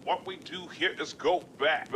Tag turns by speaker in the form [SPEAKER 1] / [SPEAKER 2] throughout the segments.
[SPEAKER 1] What we do here is go back.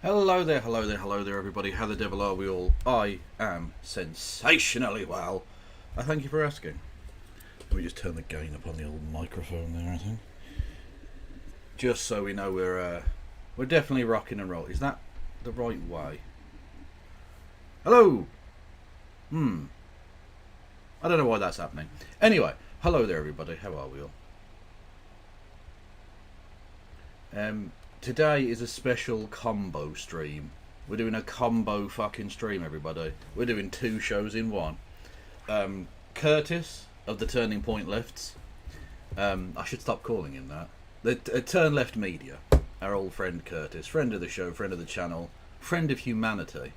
[SPEAKER 2] Hello there, everybody. How the devil are we all? I am sensationally well. I thank you for asking. Let me just turn the gain up on the old microphone there, I think. Just so we know we're definitely rocking and roll. Is that the right way? Hello! I don't know why that's happening. Anyway, hello there, everybody. How are we all? Today is a special combo stream. We're doing a combo fucking stream, everybody. We're doing two shows in one. Curtis of the Turning Point Lifts. I should stop calling him that. The Turn Left Media. Our old friend Curtis, friend of the show, friend of the channel, friend of humanity.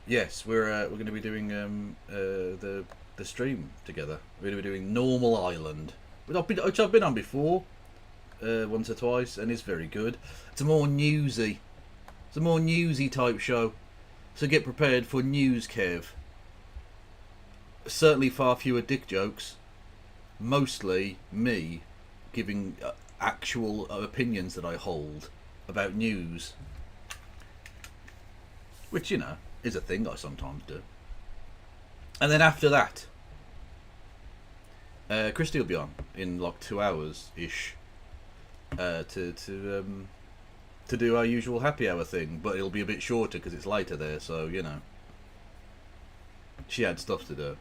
[SPEAKER 2] Yes, we're going to be doing the stream together. We're going to be doing Normal Island, which I've been on before, once or twice, and it's very good. It's a more newsy type show, so get prepared for news, Kev. Certainly far fewer dick jokes. Mostly me giving actual opinions that I hold about news, which, you know, is a thing I sometimes do. And then after that, Christy will be on in like 2 hours ish to do our usual happy hour thing, but it'll be a bit shorter because it's later there, so, you know, she had stuff to do,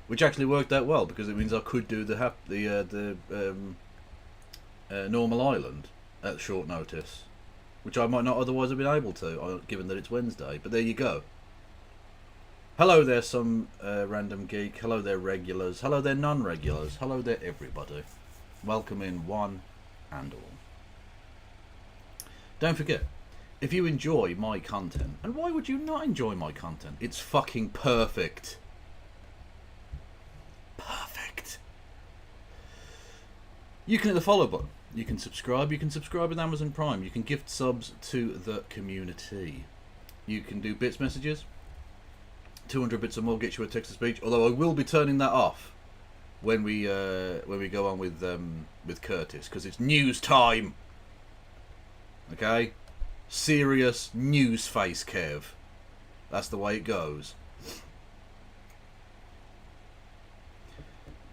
[SPEAKER 2] which actually worked out well because it means I could do the Normal Island at short notice, which I might not otherwise have been able to, given that it's Wednesday. But there you go. Hello there, some random geek. Hello there, regulars. Hello there, non-regulars. Hello there, everybody. Welcome in, one and all. Don't forget, if you enjoy my content, and why would you not enjoy my content? It's fucking perfect. Perfect. You can hit the follow button. You can subscribe. You can subscribe with Amazon Prime. You can gift subs to the community. You can do bits messages. 200 bits or more gets you a text-to-speech. Although I will be turning that off when we go on with Curtis, because it's news time. Okay, serious news face, Kev. That's the way it goes.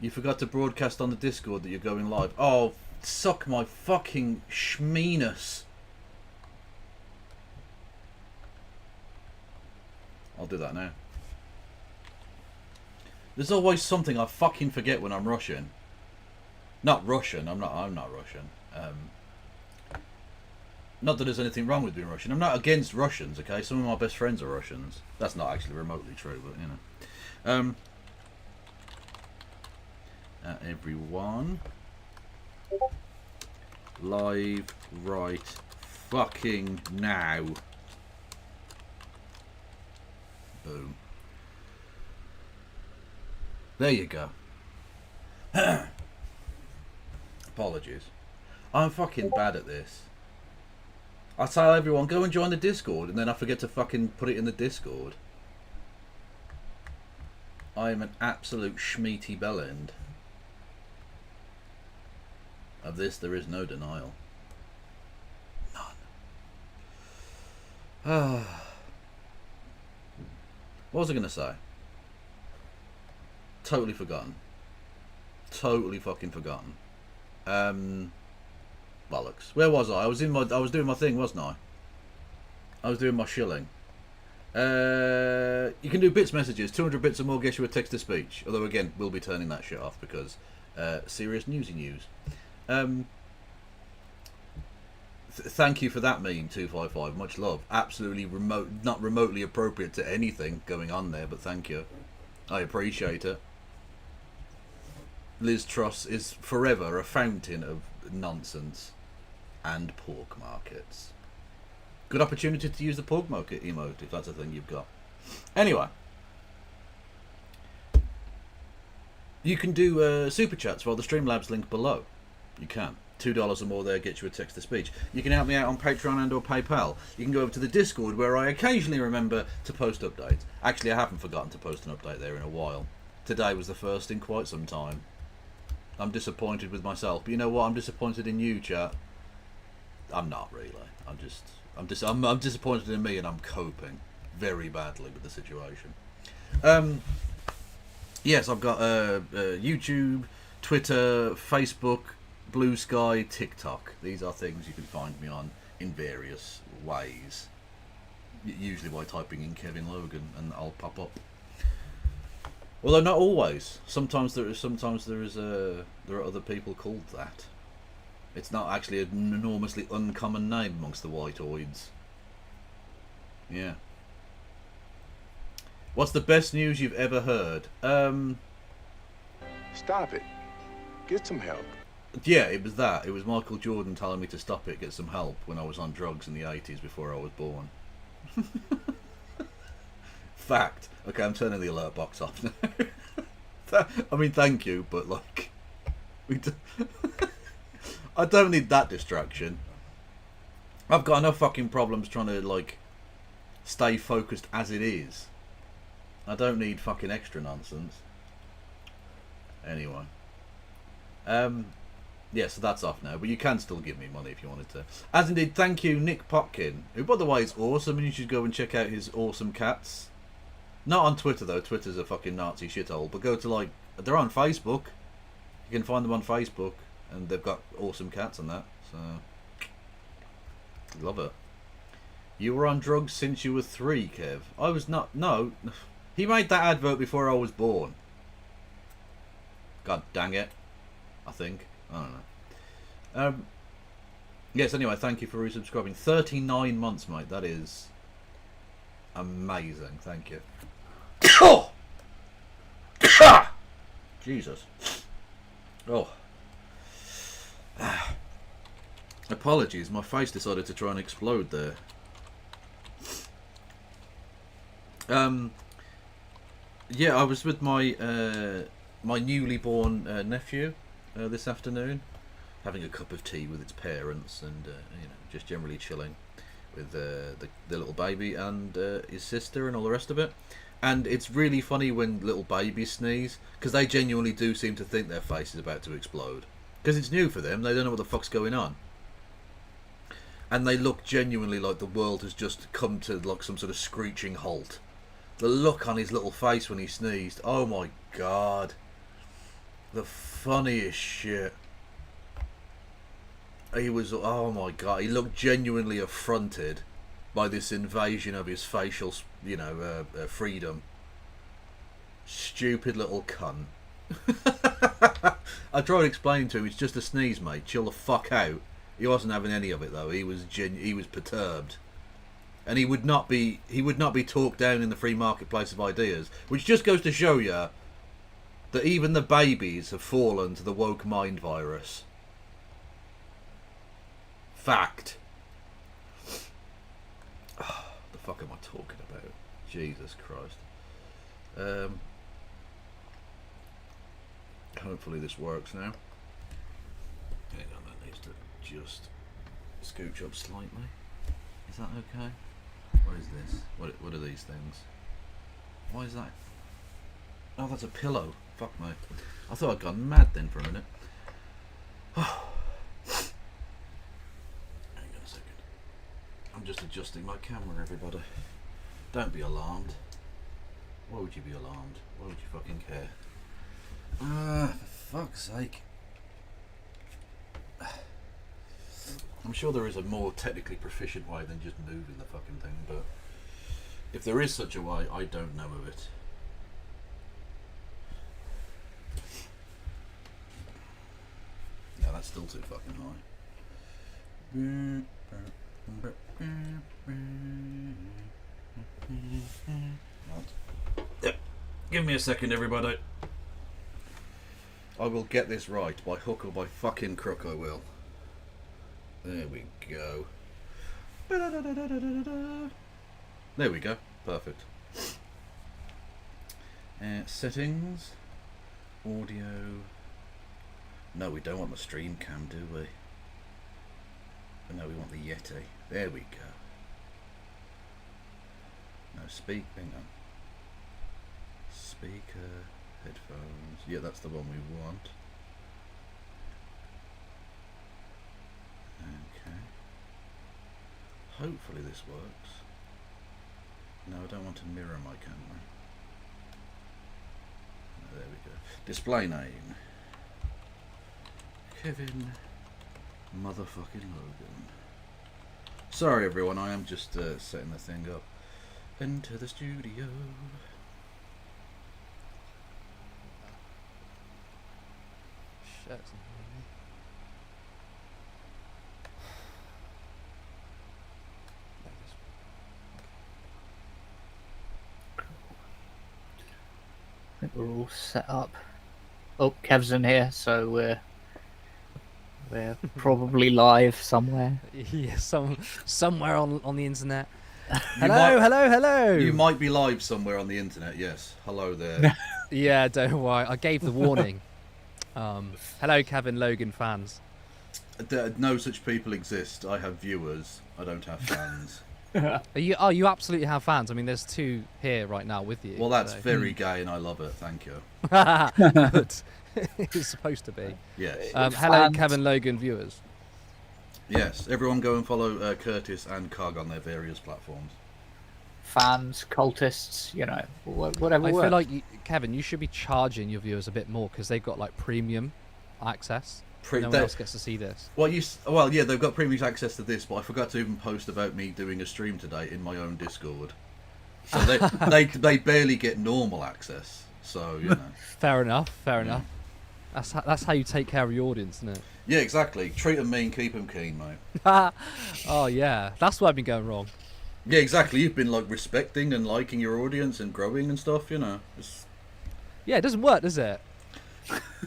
[SPEAKER 2] You forgot to broadcast on the Discord that you're going live. Oh, suck my fucking schmeenus. I'll do that now. There's always something I fucking forget when I'm Russian. Not Russian. I'm not Russian. Not that there's anything wrong with being Russian. I'm not against Russians. Okay, some of my best friends are Russians. That's not actually remotely true, but you know. Everyone, live right fucking now. Boom. There you go. Apologies. I'm fucking bad at this. I tell everyone, go and join the Discord, and then I forget to fucking put it in the Discord. I am an absolute schmeaty bellend. Of this, there is no denial. None. What was I going to say? Totally forgotten. Totally fucking forgotten. Bollocks. Where was I? I was doing my thing, wasn't I? I was doing my shilling. You can do bits messages. 200 bits or more gets you a text to speech. Although again, we'll be turning that shit off because serious newsy news. Thank you for that meme, 255. Much love. Absolutely not remotely appropriate to anything going on there, but thank you. I appreciate it. Liz Truss is forever a fountain of nonsense and pork markets. Good opportunity to use the pork market emote if that's a thing you've got. Anyway, you can do super chats via the Streamlabs link below. You can. $2 or more there gets you a text to speech. You can help me out on Patreon and or PayPal. You can go over to the Discord where I occasionally remember to post updates. Actually, I haven't forgotten to post an update there in a while. Today was the first in quite some time. I'm disappointed with myself, but you know what? I'm disappointed in you, chat. I'm not really. I'm disappointed in me, and I'm coping very badly with the situation. Yes, I've got YouTube, Twitter, Facebook, Blue Sky, TikTok. These are things you can find me on in various ways. Usually by typing in Kevin Logan, and I'll pop up. Although not always. Sometimes there are other people called that. It's not actually an enormously uncommon name amongst the whiteoids. Yeah. What's the best news you've ever heard?
[SPEAKER 3] Stop it. Get some help.
[SPEAKER 2] Yeah, it was that. It was Michael Jordan telling me to stop it, get some help when I was on drugs in the 80s before I was born. Fact. Okay, I'm turning the alert box off now. I mean, thank you, but like, I don't need that distraction. I've got enough fucking problems trying to like stay focused as it is. I don't need fucking extra nonsense. Anyway, yeah, so that's off now, but you can still give me money if you wanted to. As indeed, thank you, Nick Popkin, who by the way is awesome, and you should go and check out his awesome cats. Not on Twitter though, Twitter's a fucking Nazi shithole, but go to like, they're on Facebook. You can find them on Facebook, and they've got awesome cats and that, so love it. You were on drugs since you were 3, Kev. I was not, no. He made that advert before I was born. God dang it. I think. I don't know. Yes, anyway, thank you for resubscribing. 39 months, mate. That is amazing. Thank you. Oh! Jesus. Oh. Apologies, my face decided to try and explode there. Yeah, I was with my my newly born nephew this afternoon, having a cup of tea with its parents, and you know, just generally chilling with the little baby and his sister and all the rest of it. And it's really funny when little babies sneeze, because they genuinely do seem to think their face is about to explode, because it's new for them. They don't know what the fuck's going on, and they look genuinely like the world has just come to like some sort of screeching halt. The look on his little face when he sneezed, oh my god, the funniest shit. He was, oh my god, he looked genuinely affronted by this invasion of his facial, you know, freedom. Stupid little cunt. I tried explaining to him, it's just a sneeze, mate, chill the fuck out. He wasn't having any of it though. He was perturbed. And he would not be talked down in the free marketplace of ideas, which just goes to show you that even the babies have fallen to the woke mind virus. Fact. Oh, the fuck am I talking about? Jesus Christ. Hopefully this works now. Hang on, that needs to just scooch up slightly. Is that okay? What is this? What are these things? Why is that? Oh, that's a pillow. Fuck me. I thought I'd gone mad then for a minute. Hang on a second. I'm just adjusting my camera, everybody. Don't be alarmed. Why would you be alarmed? Why would you fucking care? For fuck's sake. I'm sure there is a more technically proficient way than just moving the fucking thing, but if there is such a way, I don't know of it. Yeah, that's still too fucking high. Yep. Give me a second, everybody. I will get this right, by hook or by fucking crook I will. There we go. There we go. Perfect. Settings. Audio. No, we don't want the stream cam, do we? But no, we want the Yeti. There we go. No, hang on. Speaker, headphones. Yeah, that's the one we want. Okay. Hopefully this works. No, I don't want to mirror my camera. No, there we go. Display name. Kevin motherfucking Logan. Sorry everyone, I am just setting the thing up. Enter the studio.
[SPEAKER 4] Shit.
[SPEAKER 5] think we're all set up. Oh, Kev's in here, so we're probably live somewhere.
[SPEAKER 4] Yeah, somewhere on the internet.
[SPEAKER 2] You might-
[SPEAKER 4] Hello.
[SPEAKER 2] You might be live somewhere on the internet, yes. Hello there.
[SPEAKER 4] Yeah, don't worry. I gave the warning. Hello, Kevin Logan fans.
[SPEAKER 2] No such people exist. I have viewers. I don't have fans.
[SPEAKER 4] You absolutely have fans. I mean, there's 2 here right now with you.
[SPEAKER 2] Well, that's
[SPEAKER 4] so.
[SPEAKER 2] very gay, and I love it. Thank you.
[SPEAKER 4] Good. It's supposed to be.
[SPEAKER 2] Yes.
[SPEAKER 4] Hello,
[SPEAKER 5] Fans.
[SPEAKER 4] Kevin Logan viewers.
[SPEAKER 2] Yes. Everyone go and follow Curtis and Cog on their various platforms.
[SPEAKER 5] Fans, cultists, you know, whatever.
[SPEAKER 4] I
[SPEAKER 5] works.
[SPEAKER 4] feel like Kevin, you should be charging your viewers a bit more because they've got like premium access. No one else gets to see this.
[SPEAKER 2] Well, yeah, they've got premium access to this, but I forgot to even post about me doing a stream today in my own Discord. So they barely get normal access. So you know.
[SPEAKER 4] Fair enough. That's how you take care of your audience, isn't it?
[SPEAKER 2] Yeah, exactly. Treat them mean, keep them keen, mate.
[SPEAKER 4] Oh yeah, that's where I've been going wrong.
[SPEAKER 2] Yeah, exactly. You've been like respecting and liking your audience and growing and stuff. You know.
[SPEAKER 4] Yeah, it doesn't work, does it?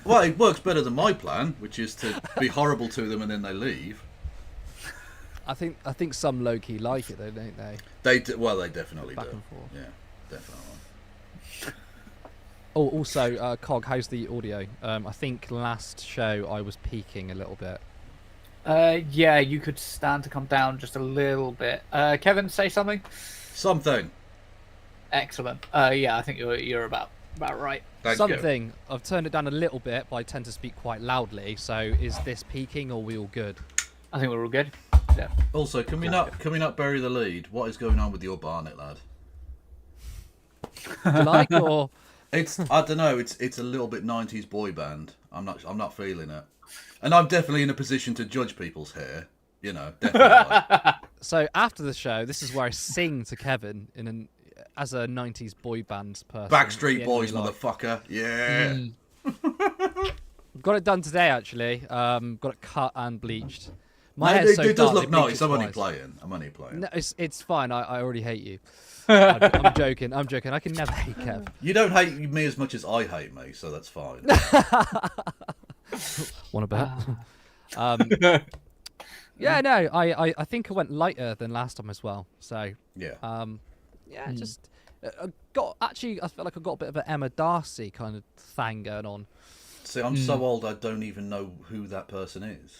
[SPEAKER 2] Well, it works better than my plan, which is to be horrible to them and then they leave.
[SPEAKER 4] I think some low key like it though, don't they?
[SPEAKER 2] They definitely
[SPEAKER 4] Back
[SPEAKER 2] do.
[SPEAKER 4] and forth.
[SPEAKER 2] Yeah, definitely.
[SPEAKER 4] Oh, also, Cog, how's the audio? I think last show I was peaking a little bit.
[SPEAKER 5] Yeah, you could stand to come down just a little bit. Kevin, say something.
[SPEAKER 2] Something.
[SPEAKER 5] Excellent. Yeah, I think you're about right.
[SPEAKER 2] Thank
[SPEAKER 4] Something.
[SPEAKER 2] you.
[SPEAKER 4] I've turned it down a little bit, but I tend to speak quite loudly. So, is this peaking or are we all good?
[SPEAKER 5] I think we're all good. Yeah.
[SPEAKER 2] Also, can we not bury the lead? What is going on with your Barnet lad?
[SPEAKER 4] Do you like or?
[SPEAKER 2] I don't know. It's a little bit 90s boy band. I'm not feeling it, and I'm definitely in a position to judge people's hair. You know, definitely.
[SPEAKER 4] So after the show, this is where I sing to Kevin as a 90s boy band person.
[SPEAKER 2] Backstreet Boys,
[SPEAKER 4] Genuinely like.
[SPEAKER 2] motherfucker. Yeah.
[SPEAKER 4] Got it done today, actually. Got it cut and bleached. My
[SPEAKER 2] No,
[SPEAKER 4] hair's so
[SPEAKER 2] it does
[SPEAKER 4] dark,
[SPEAKER 2] look
[SPEAKER 4] they bleach
[SPEAKER 2] nice.
[SPEAKER 4] it
[SPEAKER 2] I'm only
[SPEAKER 4] twice.
[SPEAKER 2] playing.
[SPEAKER 4] No, it's fine. I already hate you. I'm joking. I can never hate Kev.
[SPEAKER 2] You don't hate me as much as I hate me, so that's fine.
[SPEAKER 4] Want to bet? Yeah, no. I think I went lighter than last time as well. So
[SPEAKER 2] Yeah.
[SPEAKER 4] yeah, just I felt like I got a bit of an Emma Darcy kind of thing going on.
[SPEAKER 2] See, I'm so old I don't even know who that person is.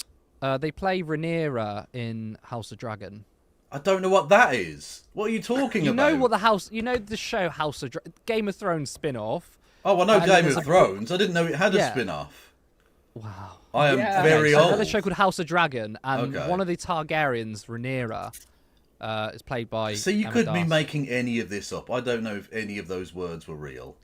[SPEAKER 4] They play Rhaenyra in House of Dragon.
[SPEAKER 2] I don't know what that is. What are you talking
[SPEAKER 4] You
[SPEAKER 2] about?
[SPEAKER 4] know the show House of Game of Thrones spin-off.
[SPEAKER 2] Oh, I know
[SPEAKER 4] And
[SPEAKER 2] Game
[SPEAKER 4] there's
[SPEAKER 2] of
[SPEAKER 4] a-
[SPEAKER 2] Thrones. I didn't know it had a
[SPEAKER 4] Yeah.
[SPEAKER 2] spin-off.
[SPEAKER 4] Wow.
[SPEAKER 2] I am
[SPEAKER 5] Yeah.
[SPEAKER 2] very
[SPEAKER 4] So
[SPEAKER 2] old.
[SPEAKER 4] there's a show called House of Dragon, and
[SPEAKER 2] Okay.
[SPEAKER 4] one of the Targaryens, Rhaenyra, is played by.
[SPEAKER 2] So you
[SPEAKER 4] Emma
[SPEAKER 2] could be
[SPEAKER 4] Darcy.
[SPEAKER 2] making any of this up. I don't know if any of those words were real.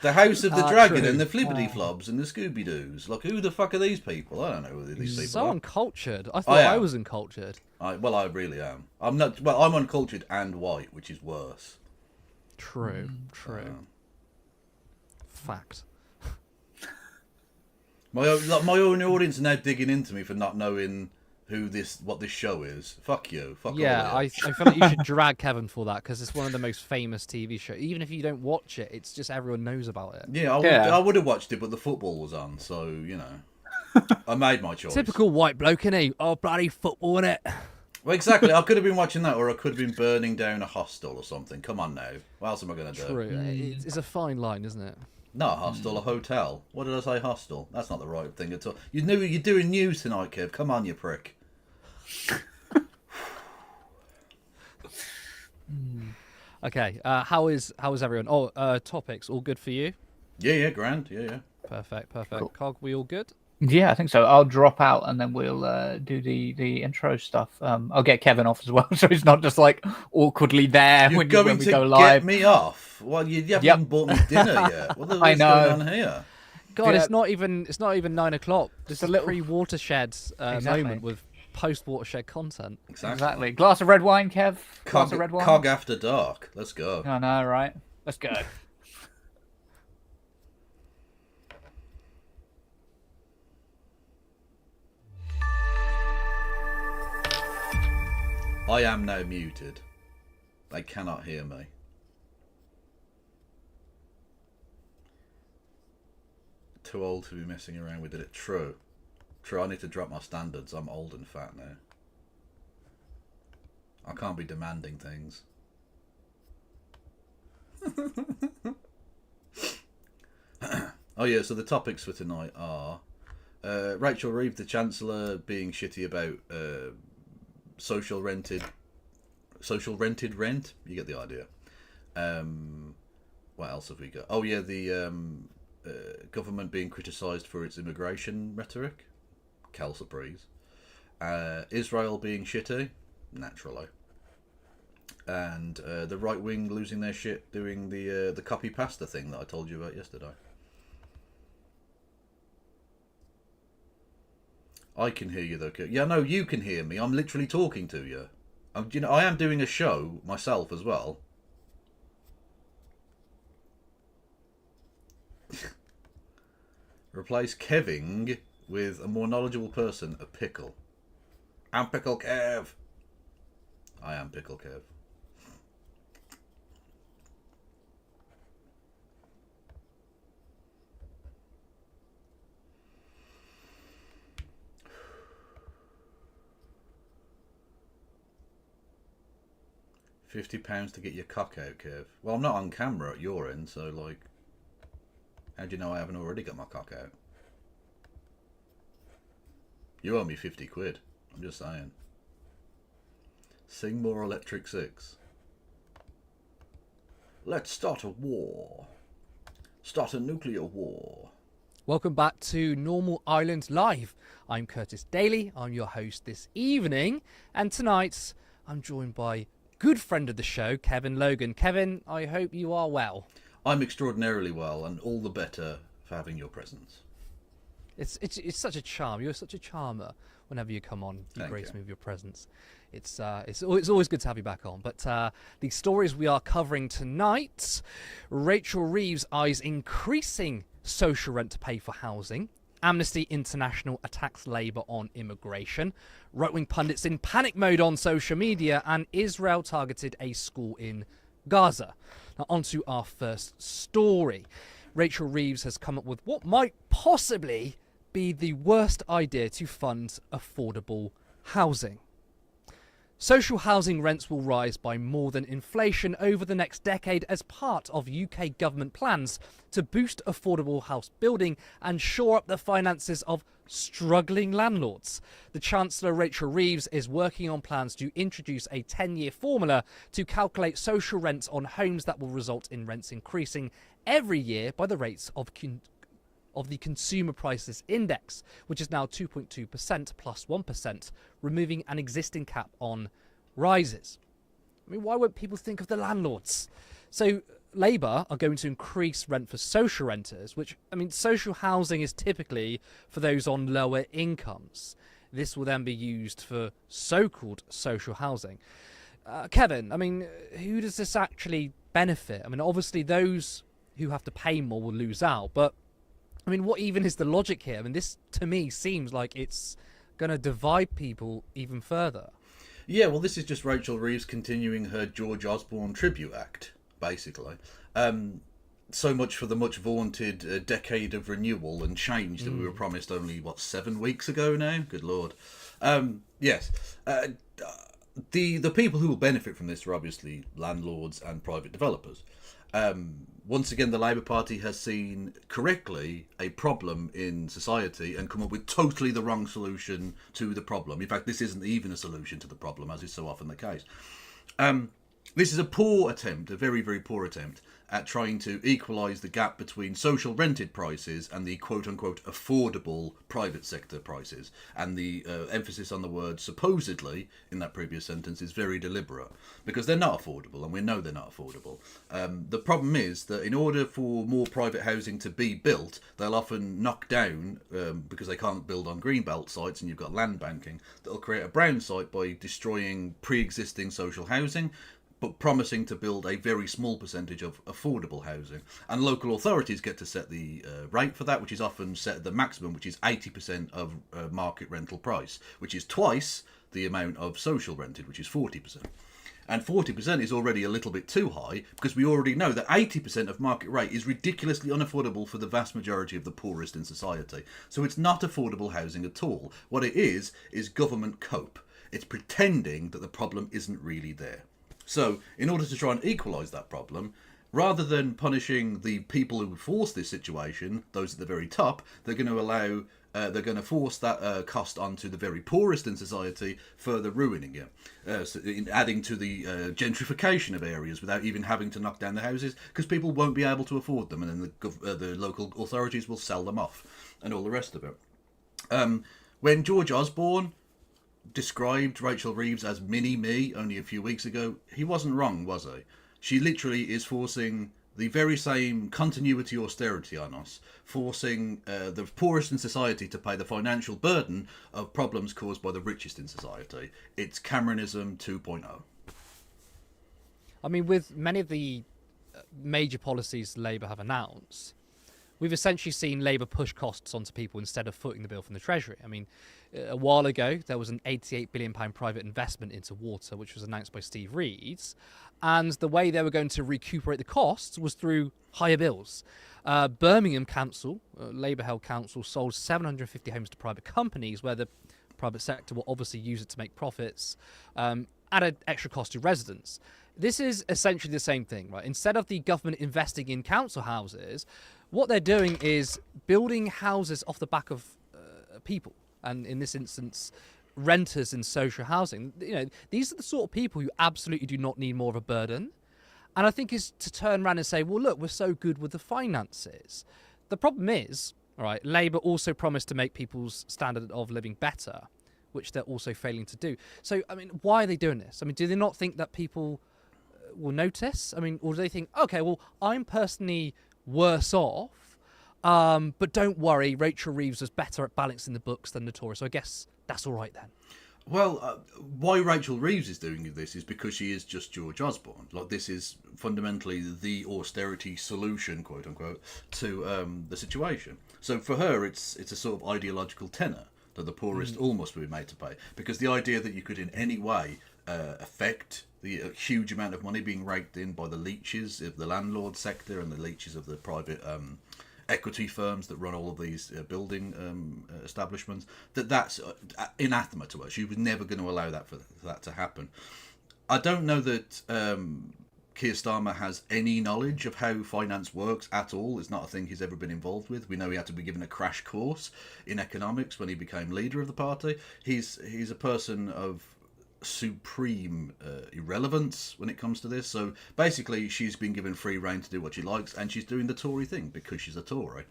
[SPEAKER 2] The House of the Dragon
[SPEAKER 4] true.
[SPEAKER 2] and the Flippity Flobs and the Scooby Doos. Like, who the fuck are these people? I don't know who these people
[SPEAKER 4] So
[SPEAKER 2] are.
[SPEAKER 4] uncultured. I thought I
[SPEAKER 2] am.
[SPEAKER 4] was uncultured.
[SPEAKER 2] I really am. I'm not. Well, I'm uncultured and white, which is worse.
[SPEAKER 4] True. Fact.
[SPEAKER 2] My own audience are now digging into me for not knowing what this show is. Fuck you. Fuck
[SPEAKER 4] Yeah,
[SPEAKER 2] all
[SPEAKER 4] I
[SPEAKER 2] of you.
[SPEAKER 4] feel like you should drag Kevin for that because it's one of the most famous TV shows. Even if you don't watch it, it's just everyone knows about it.
[SPEAKER 2] Yeah, I would have watched it, but the football was on, so you know, I made my choice.
[SPEAKER 4] Typical white bloke, innit? Oh, bloody football, innit?
[SPEAKER 2] Well, exactly. I could have been watching that, or I could have been burning down a hostel or something. Come on now. What else am I going to do?
[SPEAKER 4] True. It's a fine line, isn't it?
[SPEAKER 2] Not a hostel, a hotel. What did I say? Hostel. That's not the right thing at all. You knew you're doing news tonight, Kev. Come on, you prick.
[SPEAKER 4] Okay. How is everyone? Oh, topics all good for you?
[SPEAKER 2] Yeah, grand. Yeah.
[SPEAKER 4] Perfect. Cog, we all good?
[SPEAKER 5] Yeah, I think so. I'll drop out and then we'll do the intro stuff. I'll get Kevin off as well, so he's not just like awkwardly there
[SPEAKER 2] You're
[SPEAKER 5] when
[SPEAKER 2] going
[SPEAKER 5] we
[SPEAKER 2] to
[SPEAKER 5] go
[SPEAKER 2] get
[SPEAKER 5] live.
[SPEAKER 2] me off? Well, you haven't even bought me dinner yet. What the
[SPEAKER 5] I
[SPEAKER 2] hell's
[SPEAKER 5] know.
[SPEAKER 2] going on here?
[SPEAKER 4] God,
[SPEAKER 5] Yeah.
[SPEAKER 4] it's not even 9 o'clock. This
[SPEAKER 5] a
[SPEAKER 4] is
[SPEAKER 5] little-
[SPEAKER 4] pre-watershed
[SPEAKER 5] Exactly.
[SPEAKER 4] moment with post-watershed content.
[SPEAKER 5] Exactly. Glass of red wine, Kev. Glass of red wine.
[SPEAKER 2] Cog after dark. Let's go.
[SPEAKER 5] I know, right? Let's go.
[SPEAKER 2] I am now muted. They cannot hear me. Too old to be messing around with it. True. True, I need to drop my standards. I'm old and fat now. I can't be demanding things. Oh yeah, so the topics for tonight are Rachel Reeves, the Chancellor, being shitty about social rented rent. You get the idea. What else have we got? Oh yeah, the government being criticised for its immigration rhetoric. Cal surprise. Israel being shitty, naturally. And the right wing losing their shit doing the copy pasta thing that I told you about yesterday. I can hear you though. Yeah, no, you can hear me. I'm literally talking to you. I am doing a show myself as well. Replace Keving with a more knowledgeable person, a pickle. I'm Pickle Kev. I am Pickle Kev. £50 to get your cock out, Kev. Well, I'm not on camera at your end, so like, how do you know I haven't already got my cock out? You owe me 50 quid. I'm just saying. Sing more Electric Six. Let's start a war. Start a nuclear war.
[SPEAKER 4] Welcome back to Normal Island Live. I'm Curtis Daly. I'm your host this evening. And tonight, I'm joined by good friend of the show, Kevin Logan. Kevin, I hope you are well.
[SPEAKER 2] I'm extraordinarily well, and all the better for having your presence.
[SPEAKER 4] It's such a charm. You're such a charmer whenever you come on. You grace me with your presence. It's always good to have you back on. But the stories we are covering tonight: Rachel Reeves eyes increasing social rent to pay for housing. Amnesty International attacks Labour on immigration. Right-wing pundits in panic mode on social media, and Israel targeted a school in Gaza. Now on to our first story. Rachel Reeves has come up with what might possibly be the worst idea to fund affordable housing. Social housing rents will rise by more than inflation over the next decade as part of UK government plans to boost affordable house building and shore up the finances of struggling landlords. The Chancellor, Rachel Reeves, is working on plans to introduce a 10-year formula to calculate social rents on homes that will result in rents increasing every year by the rates of the Consumer Prices Index, which is now 2.2% plus 1%, removing an existing cap on rises. I mean, why won't people think of the landlords? So Labour are going to increase rent for social renters, which, I mean, social housing is typically for those on lower incomes. This will then be used for so-called social housing. Kevin, I mean, who does this actually benefit? I mean, obviously those who have to pay more will lose out, but I mean, what even is the logic here? I mean, this, to me, seems like it's going to divide people even further.
[SPEAKER 2] Yeah, well, this is just Rachel Reeves continuing her George Osborne tribute act, basically. So much for the much vaunted decade of renewal and change that we were promised only, 7 weeks ago now? Good Lord. Yes. The people who will benefit from this are obviously landlords and private developers. Once again, the Labour Party has seen correctly a problem in society and come up with totally the wrong solution to the problem. In fact, this isn't even a solution to the problem, as is so often the case. This is a poor attempt, a very, very poor attempt, at trying to equalise the gap between social rented prices and the quote-unquote affordable private sector prices. And the emphasis on the word supposedly in that previous sentence is very deliberate, because they're not affordable, and we know they're not affordable. The problem is that in order for more private housing to be built, they'll often knock down, because they can't build on greenbelt sites and you've got land banking, they'll create a brown site by destroying pre-existing social housing, but promising to build a very small percentage of affordable housing. And local authorities get to set the rate for that, which is often set at the maximum, which is 80% of market rental price, which is twice the amount of social rented, which is 40%. And 40% is already a little bit too high, because we already know that 80% of market rate is ridiculously unaffordable for the vast majority of the poorest in society. So it's not affordable housing at all. What it is government cope. It's pretending that the problem isn't really there. So in order to try and equalise that problem, rather than punishing the people who force this situation, those at the very top, they're going to force that cost onto the very poorest in society, further ruining it, adding to the gentrification of areas without even having to knock down the houses, because people won't be able to afford them, and then the local authorities will sell them off, and all the rest of it. When George Osborne described Rachel Reeves as mini-me only a few weeks ago, he wasn't wrong, was he? She literally is forcing the very same continuity austerity on us, forcing the poorest in society to pay the financial burden of problems caused by the richest in society. It's Cameronism 2.0.
[SPEAKER 4] I mean, with many of the major policies Labour have announced, we've essentially seen Labour push costs onto people instead of footing the bill from the Treasury. I mean, a while ago, there was an £88 billion private investment into water, which was announced by Steve Reeds. And the way they were going to recuperate the costs was through higher bills. Birmingham Council, Labour-held council, sold 750 homes to private companies, where the private sector will obviously use it to make profits, added extra cost to residents. This is essentially the same thing, right? Instead of the government investing in council houses, what they're doing is building houses off the back of people, and in this instance, renters in social housing. You know, these are the sort of people who absolutely do not need more of a burden. And I think is to turn around and say, well, look, we're so good with the finances. The problem is, all right, Labour also promised to make people's standard of living better, which they're also failing to do. So, I mean, why are they doing this? I mean, do they not think that people will notice? I mean, or do they think, okay, well, I'm personally worse off, but don't worry, Rachel Reeves was better at balancing the books than the Tories, so I guess that's all right then.
[SPEAKER 2] Well, why Rachel Reeves is doing this is because she is just George Osborne. Like, this is fundamentally the austerity solution, quote unquote, to the situation. So for her, it's a sort of ideological tenor that the poorest all must be made to pay, because the idea that you could in any way affect the huge amount of money being raked in by the leeches of the landlord sector and the leeches of the private equity firms that run all of these building establishments, that's anathema to her. She was never going to allow that for that to happen. I don't know that Keir Starmer has any knowledge of how finance works at all. It's not a thing he's ever been involved with. We know he had to be given a crash course in economics when he became leader of the party. He's a person of supreme irrelevance when it comes to this. So basically, she's been given free rein to do what she likes, and she's doing the Tory thing because she's a Tory.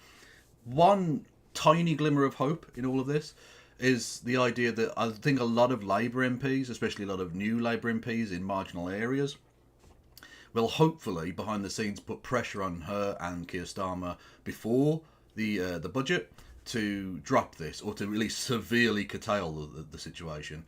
[SPEAKER 2] One tiny glimmer of hope in all of this is the idea that I think a lot of Labour MPs, especially a lot of new Labour MPs in marginal areas, will hopefully behind the scenes put pressure on her and Keir Starmer before the budget to drop this, or to at least severely curtail the situation.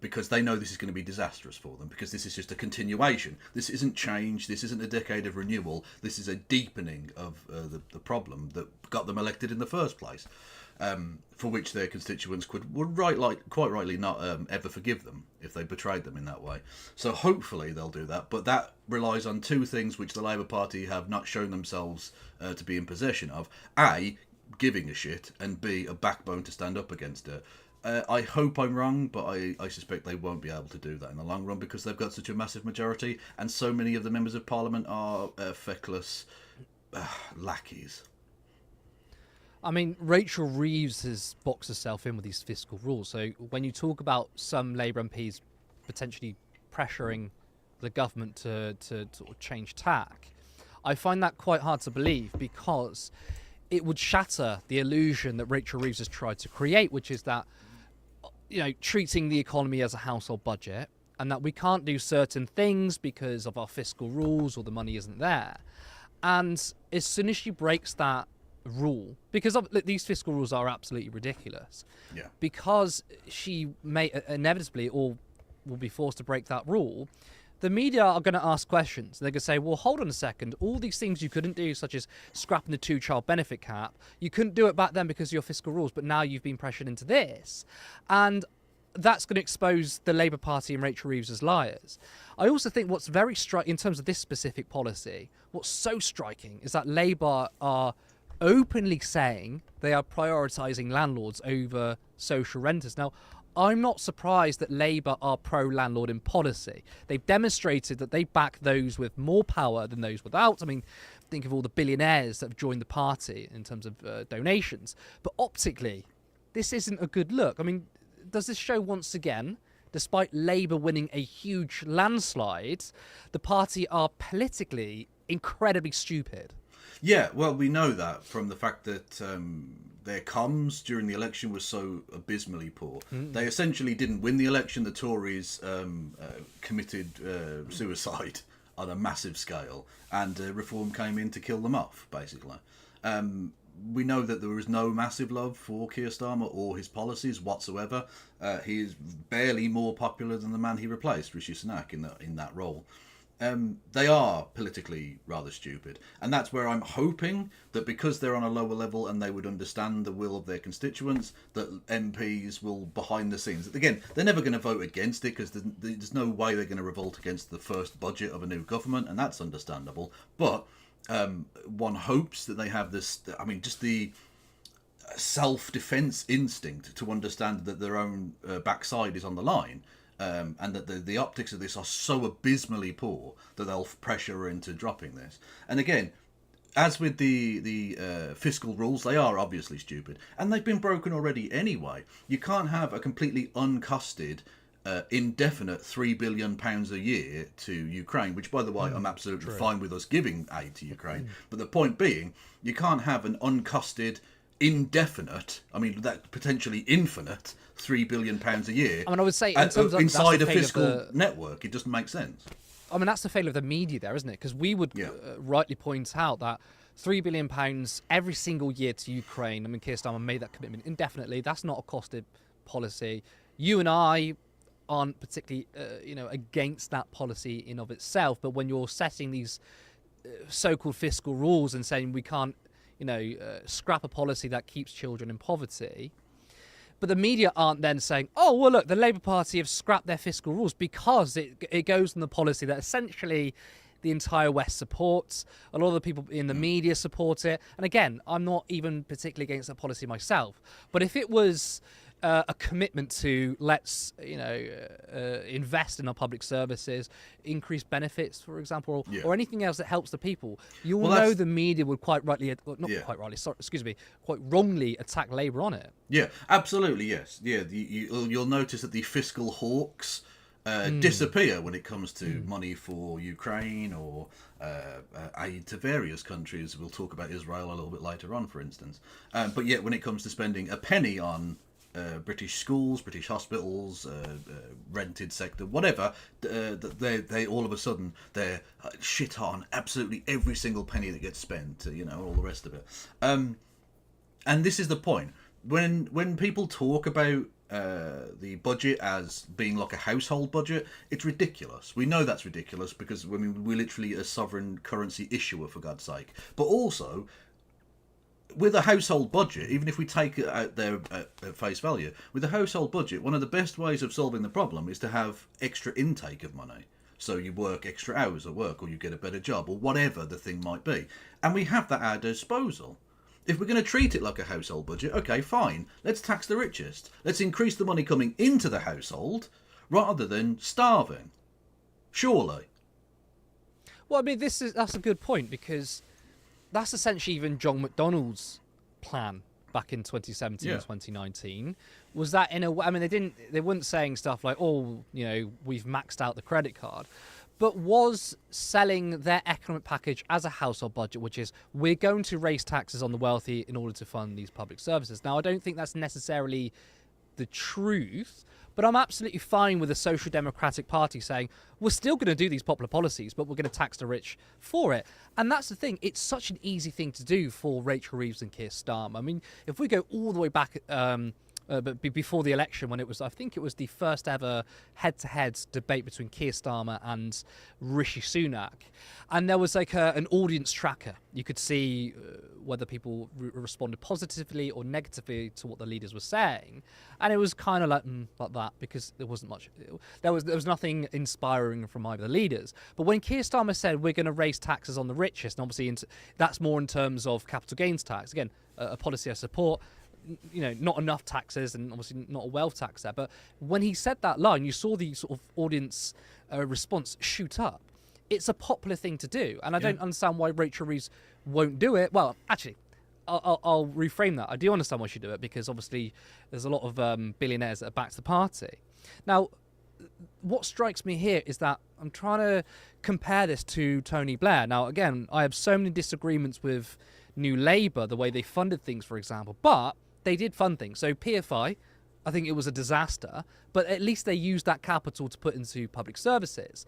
[SPEAKER 2] Because they know this is going to be disastrous for them, because this is just a continuation. This isn't change, this isn't a decade of renewal, this is a deepening of the problem that got them elected in the first place, for which their constituents would quite rightly not ever forgive them if they betrayed them in that way. So hopefully they'll do that, but that relies on two things which the Labour Party have not shown themselves to be in possession of. A, giving a shit, and B, a backbone to stand up against it. I hope I'm wrong, but I suspect they won't be able to do that in the long run, because they've got such a massive majority, and so many of the members of Parliament are feckless lackeys.
[SPEAKER 4] I mean, Rachel Reeves has boxed herself in with these fiscal rules. So when you talk about some Labour MPs potentially pressuring the government to sort of change tack, I find that quite hard to believe, because it would shatter the illusion that Rachel Reeves has tried to create, which is that, you know, treating the economy as a household budget, and that we can't do certain things because of our fiscal rules or the money isn't there. And as soon as she breaks that rule, because these fiscal rules are absolutely ridiculous, because she may inevitably or will be forced to break that rule, the media are going to ask questions. They're going to say, well, hold on a second. All these things you couldn't do, such as scrapping the 2-child benefit cap, you couldn't do it back then because of your fiscal rules, but now you've been pressured into this. And that's going to expose the Labour Party and Rachel Reeves as liars. I also think what's very striking in terms of this specific policy, what's so striking is that Labour are openly saying they are prioritising landlords over social renters. Now, I'm not surprised that Labour are pro-landlord in policy. They've demonstrated that they back those with more power than those without. I mean, think of all the billionaires that have joined the party in terms of donations. But optically, this isn't a good look. I mean, does this show once again, despite Labour winning a huge landslide, the party are politically incredibly stupid?
[SPEAKER 2] Yeah, well, we know that from the fact that their comms during the election was so abysmally poor. They essentially didn't win the election. The Tories committed suicide on a massive scale, and Reform came in to kill them off, basically. We know that there was no massive love for Keir Starmer or his policies whatsoever. He is barely more popular than the man he replaced, Rishi Sunak, in that role. They are politically rather stupid, and that's where I'm hoping that because they're on a lower level and they would understand the will of their constituents, that MPs will behind the scenes. Again, they're never going to vote against it because there's no way they're going to revolt against the first budget of a new government, and that's understandable. But one hopes that they have this, I mean, just the self-defense instinct to understand that their own backside is on the line. And that the optics of this are so abysmally poor that they'll pressure her into dropping this. And again, as with the fiscal rules, they are obviously stupid. And they've been broken already anyway. You can't have a completely uncosted, indefinite £3 billion a year to Ukraine, which, by the way, I'm absolutely fine with us giving aid to Ukraine. But the point being, you can't have an uncosted, indefinite, I mean, that potentially infinite, £3 billion a year.
[SPEAKER 4] I mean, I would say in terms of
[SPEAKER 2] inside a fiscal network, it doesn't make sense.
[SPEAKER 4] I mean, that's the failure of the media there, isn't it? Because we would rightly point out that £3 billion every single year to Ukraine. I mean, Keir Starmer made that commitment indefinitely. That's not a costed policy. You and I aren't particularly, against that policy in of itself. But when you're setting these so-called fiscal rules and saying we can't, scrap a policy that keeps children in poverty. But the media aren't then saying, oh, well, look, the Labour Party have scrapped their fiscal rules because it goes on the policy that essentially the entire West supports. A lot of the people in the media support it. And again, I'm not even particularly against that policy myself. But if it was a commitment to let's invest in our public services, increase benefits, for example, or anything else that helps the people, you'll know the media would quite wrongly attack Labour on it.
[SPEAKER 2] Yeah, absolutely, yes. Yeah, you'll notice that the fiscal hawks disappear when it comes to money for Ukraine or aid to various countries. We'll talk about Israel a little bit later on, for instance. But yet, when it comes to spending a penny on British schools, British hospitals, rented sector, whatever, they all of a sudden they're shit on absolutely every single penny that gets spent, all the rest of it. And this is the point. When people talk about the budget as being like a household budget, it's ridiculous. We know that's ridiculous because we're literally a sovereign currency issuer, for God's sake. But also, with a household budget, even if we take it out there at face value, with a household budget, one of the best ways of solving the problem is to have extra intake of money. So you work extra hours at work, or you get a better job, or whatever the thing might be. And we have that at our disposal. If we're going to treat it like a household budget, okay, fine. Let's tax the richest. Let's increase the money coming into the household rather than starving. Surely.
[SPEAKER 4] Well, I mean, that's a good point, because that's essentially even John McDonnell's plan back in 2017 and 2019. Was that in a way? I mean, they weren't saying stuff like, "Oh, we've maxed out the credit card," but was selling their economic package as a household budget, which is we're going to raise taxes on the wealthy in order to fund these public services. Now, I don't think that's necessarily the truth, but I'm absolutely fine with the Social Democratic Party saying we're still going to do these popular policies, but we're going to tax the rich for it. And that's the thing. It's such an easy thing to do for Rachel Reeves and Keir Starmer. I mean, if we go all the way back but before the election, when I think it was the first ever head-to-head debate between Keir Starmer and Rishi Sunak, and there was like an audience tracker. You could see whether people responded positively or negatively to what the leaders were saying, and it was kind of like that, because there wasn't much. There was nothing inspiring from either the leaders. But when Keir Starmer said we're going to raise taxes on the richest, and obviously that's more in terms of capital gains tax. Again, a policy I support. Not enough taxes, and obviously not a wealth tax there. But when he said that line, you saw the sort of audience response shoot up. It's a popular thing to do, and I don't understand why Rachel Reeves won't do it. Well, actually, I'll reframe that. I do understand why she do it, because obviously there's a lot of billionaires that are back to the party. Now, what strikes me here is that I'm trying to compare this to Tony Blair. Now, again, I have so many disagreements with New Labour, the way they funded things, for example, but they did fund things. So PFI, I think it was a disaster, but at least they used that capital to put into public services.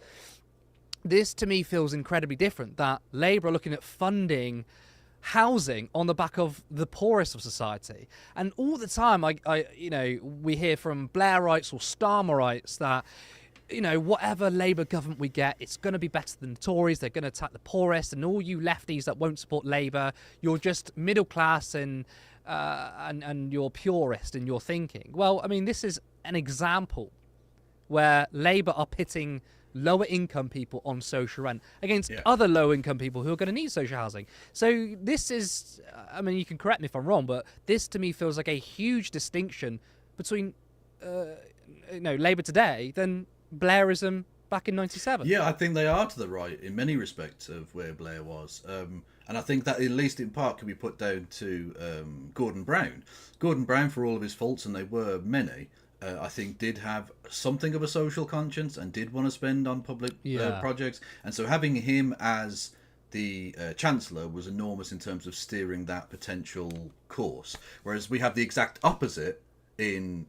[SPEAKER 4] This, to me, feels incredibly different, that Labour are looking at funding housing on the back of the poorest of society. And all the time, we hear from Blairites or Starmerites that, whatever Labour government we get, it's going to be better than the Tories. They're going to attack the poorest, and all you lefties that won't support Labour, you're just middle class and you're purist in your thinking. Well, I mean, this is an example where Labour are pitting lower income people on social rent against other low income people who are going to need social housing. So this is, I mean, you can correct me if I'm wrong, but this to me feels like a huge distinction between, Labour today than Blairism back in 97.
[SPEAKER 2] Yeah, I think they are to the right in many respects of where Blair was. And I think that at least in part can be put down to Gordon Brown. Gordon Brown, for all of his faults, and they were many, I think did have something of a social conscience and did want to spend on public projects. And so having him as the Chancellor was enormous in terms of steering that potential course. Whereas we have the exact opposite in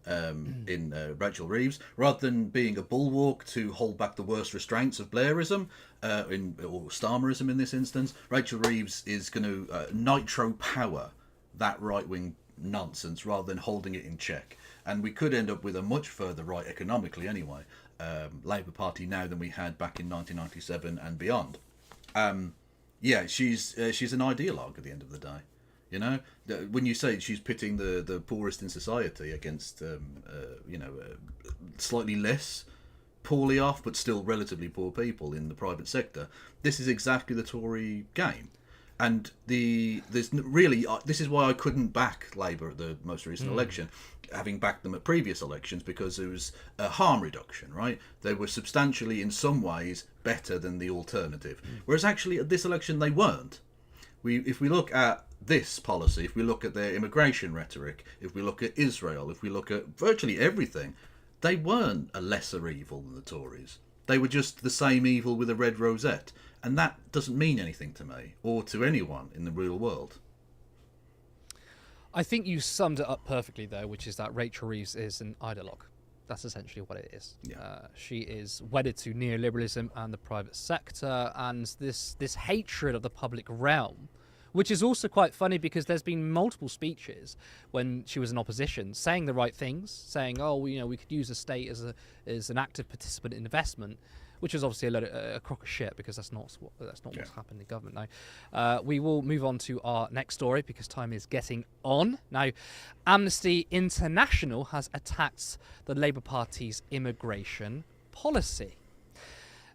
[SPEAKER 2] Rachel Reeves. Rather than being a bulwark to hold back the worst restraints of Blairism, or Starmerism in this instance, Rachel Reeves is going to nitro power that right-wing nonsense rather than holding it in check. And we could end up with a much further right economically anyway, Labour Party now than we had back in 1997 and beyond. She's an ideologue at the end of the day. When you say she's pitting the poorest in society against, slightly less poorly off but still relatively poor people in the private sector, this is exactly the Tory game. And this is why I couldn't back Labour at the most recent election, having backed them at previous elections, because it was a harm reduction, right? They were substantially, in some ways, better than the alternative. Whereas actually at this election they weren't. If we look at this policy, if we look at their immigration rhetoric, if we look at Israel, if we look at virtually everything, they weren't a lesser evil than the Tories. They were just the same evil with a red rosette. And that doesn't mean anything to me or to anyone in the real world.
[SPEAKER 4] I think you summed it up perfectly, though, which is that Rachel Reeves is an ideologue. That's essentially what it is. Yeah. She is wedded to neoliberalism and the private sector, and this hatred of the public realm, which is also quite funny because there's been multiple speeches when she was in opposition saying the right things, saying, we could use the state as an active participant in investment, which is obviously a crock of shit, because that's not what's happened in government now. We will move on to our next story because time is getting on. Now, Amnesty International has attacked the Labour Party's immigration policy.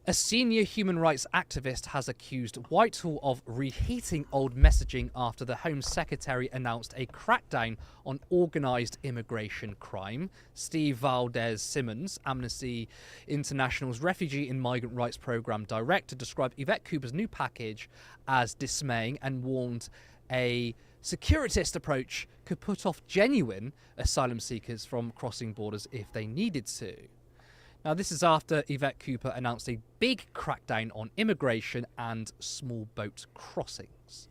[SPEAKER 4] A senior human rights activist has accused Whitehall of reheating old messaging after the Home Secretary announced a crackdown on organised immigration crime. Steve Valdez-Simmons, Amnesty International's Refugee and Migrant Rights Programme Director, described Yvette Cooper's new package as dismaying and warned a securitist approach could put off genuine asylum seekers from crossing borders if they needed to. Now, this is after Yvette Cooper announced a big crackdown on immigration and small boat crossings.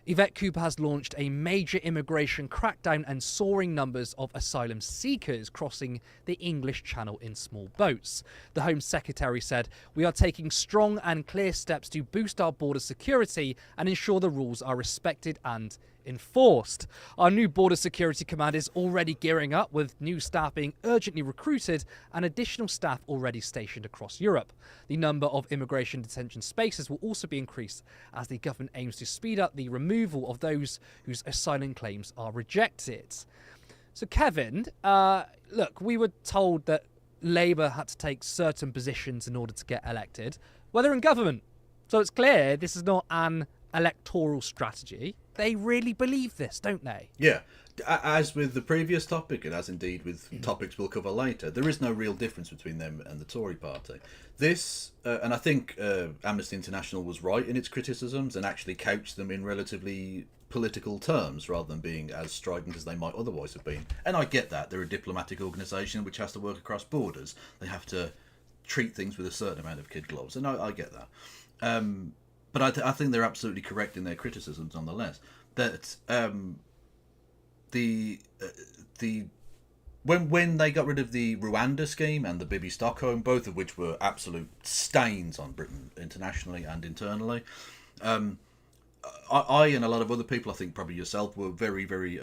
[SPEAKER 4] Yvette Cooper has launched a major immigration crackdown and soaring numbers of asylum seekers crossing the English Channel in small boats. The Home Secretary said, "We are taking strong and clear steps to boost our border security and ensure the rules are respected and enforced. Our new Border Security Command is already gearing up, with new staff being urgently recruited and additional staff already stationed across Europe. The number of immigration detention spaces will also be increased as the government aims to speed up the removal removal of those whose asylum claims are rejected. So, Kevin, look, we were told that Labour had to take certain positions in order to get elected. Well, they're in government. So it's clear this is not an electoral strategy. They really believe this, don't they?
[SPEAKER 2] Yeah. As with the previous topic, and as indeed with topics we'll cover later, there is no real difference between them and the Tory party. This, and I think Amnesty International was right in its criticisms and actually couched them in relatively political terms rather than being as strident as they might otherwise have been. And I get that. They're a diplomatic organisation which has to work across borders. They have to treat things with a certain amount of kid gloves, and I get that. But I think they're absolutely correct in their criticisms nonetheless. That when they got rid of the Rwanda scheme and the Bibi Stockholm, both of which were absolute stains on Britain internationally and internally, I and a lot of other people, I think probably yourself, were very, very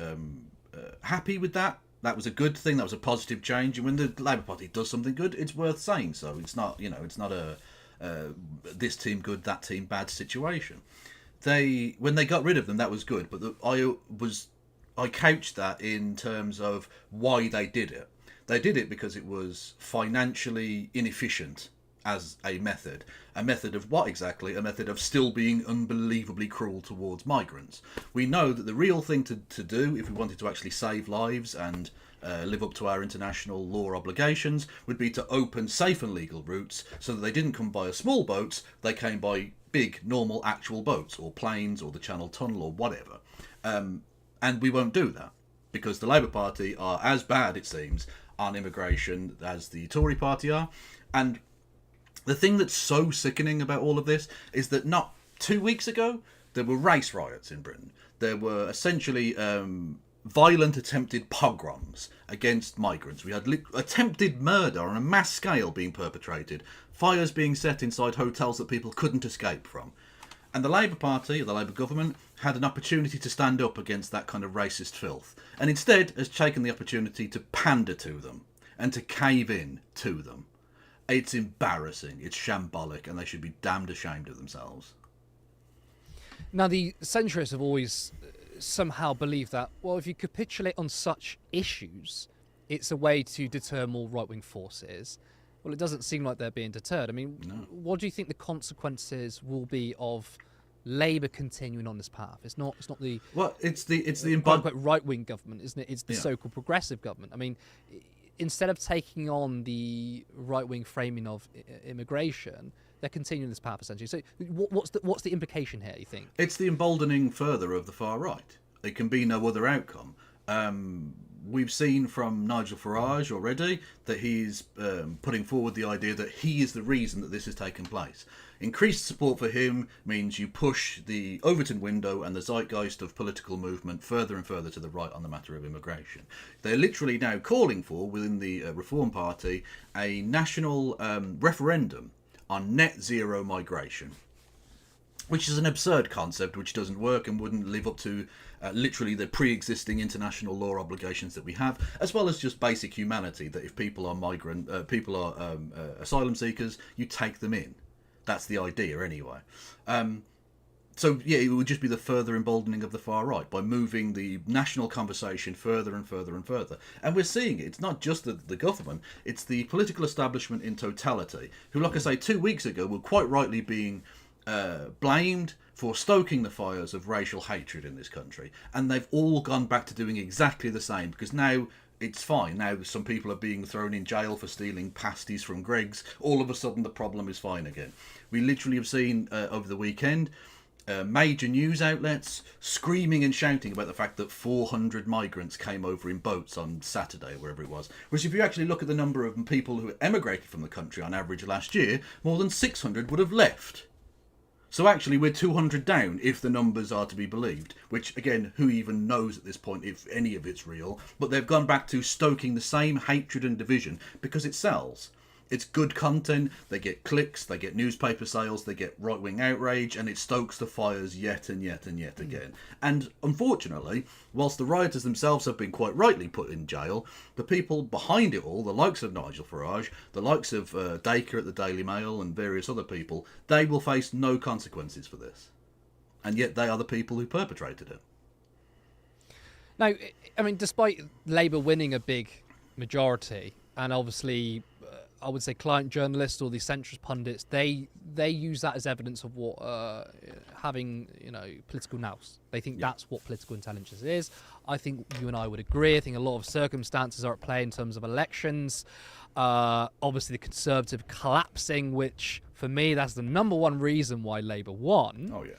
[SPEAKER 2] happy with that. That was a good thing. That was a positive change. And when the Labour Party does something good, it's worth saying so. It's not, it's not a this team good, that team bad situation. When they got rid of them, that was good. But I couched that in terms of why they did it. They did it because it was financially inefficient as a method. A method of what exactly? A method of still being unbelievably cruel towards migrants. We know that the real thing to do, if we wanted to actually save lives and live up to our international law obligations, would be to open safe and legal routes so that they didn't come by small boats, they came by big, normal, actual boats, or planes, or the Channel Tunnel, or whatever. And we won't do that, because the Labour Party are as bad, it seems, on immigration as the Tory party are. And the thing that's so sickening about all of this is that not 2 weeks ago, there were race riots in Britain. There were essentially violent attempted pogroms against migrants. We had attempted murder on a mass scale being perpetrated, fires being set inside hotels that people couldn't escape from. And the Labour Party, the Labour government, had an opportunity to stand up against that kind of racist filth, and instead has taken the opportunity to pander to them and to cave in to them. It's embarrassing, it's shambolic, and they should be damned ashamed of themselves.
[SPEAKER 4] Now, the centrists have always somehow believed that, well, if you capitulate on such issues, it's a way to deter more right-wing forces. Well, it doesn't seem like they're being deterred. I mean,
[SPEAKER 2] No.
[SPEAKER 4] What do you think the consequences will be of Labour continuing on this path? It's not the right-wing government, isn't it? It's the so-called progressive government. I mean, instead of taking on the right-wing framing of immigration, they're continuing this path essentially. So, what's the implication here, you think?
[SPEAKER 2] It's the emboldening further of the far right. It can be no other outcome. We've seen from Nigel Farage already that he's putting forward the idea that he is the reason that this has taken place. Increased support for him means you push the Overton window and the zeitgeist of political movement further and further to the right on the matter of immigration. They're literally now calling for, within the Reform Party, a national referendum on net zero migration, which is an absurd concept which doesn't work and wouldn't live up to literally the pre-existing international law obligations that we have, as well as just basic humanity, that if people are asylum seekers, you take them in. That's the idea anyway. So yeah, it would just be the further emboldening of the far right by moving the national conversation further and further and further. And we're seeing it. It's not just the government, it's the political establishment in totality, who, like I say, 2 weeks ago were quite rightly being blamed for stoking the fires of racial hatred in this country, and they've all gone back to doing exactly the same, because now it's fine. Now some people are being thrown in jail for stealing pasties from Greggs. All of a sudden the problem is fine again. We literally have seen over the weekend major news outlets screaming and shouting about the fact that 400 migrants came over in boats on Saturday, wherever it was. Whereas if you actually look at the number of people who emigrated from the country on average last year, more than 600 would have left. So actually we're 200 down if the numbers are to be believed, which again, who even knows at this point if any of it's real, but they've gone back to stoking the same hatred and division because it sells. It's good content, they get clicks, they get newspaper sales, they get right-wing outrage, and it stokes the fires yet and yet and yet again. And unfortunately, whilst the rioters themselves have been quite rightly put in jail, the people behind it all, the likes of Nigel Farage, the likes of Dacre at the Daily Mail and various other people, they will face no consequences for this. and yet they are the people who perpetrated it.
[SPEAKER 4] Now, I mean, despite Labour winning a big majority, and obviously, I would say client journalists or the centrist pundits, they use that as evidence of what having, political nous. They think that's what political intelligence is. I think you and I would agree. I think a lot of circumstances are at play in terms of elections. Obviously, the Conservative collapsing, which for me, that's the number one reason why Labour won.
[SPEAKER 2] Oh, yeah.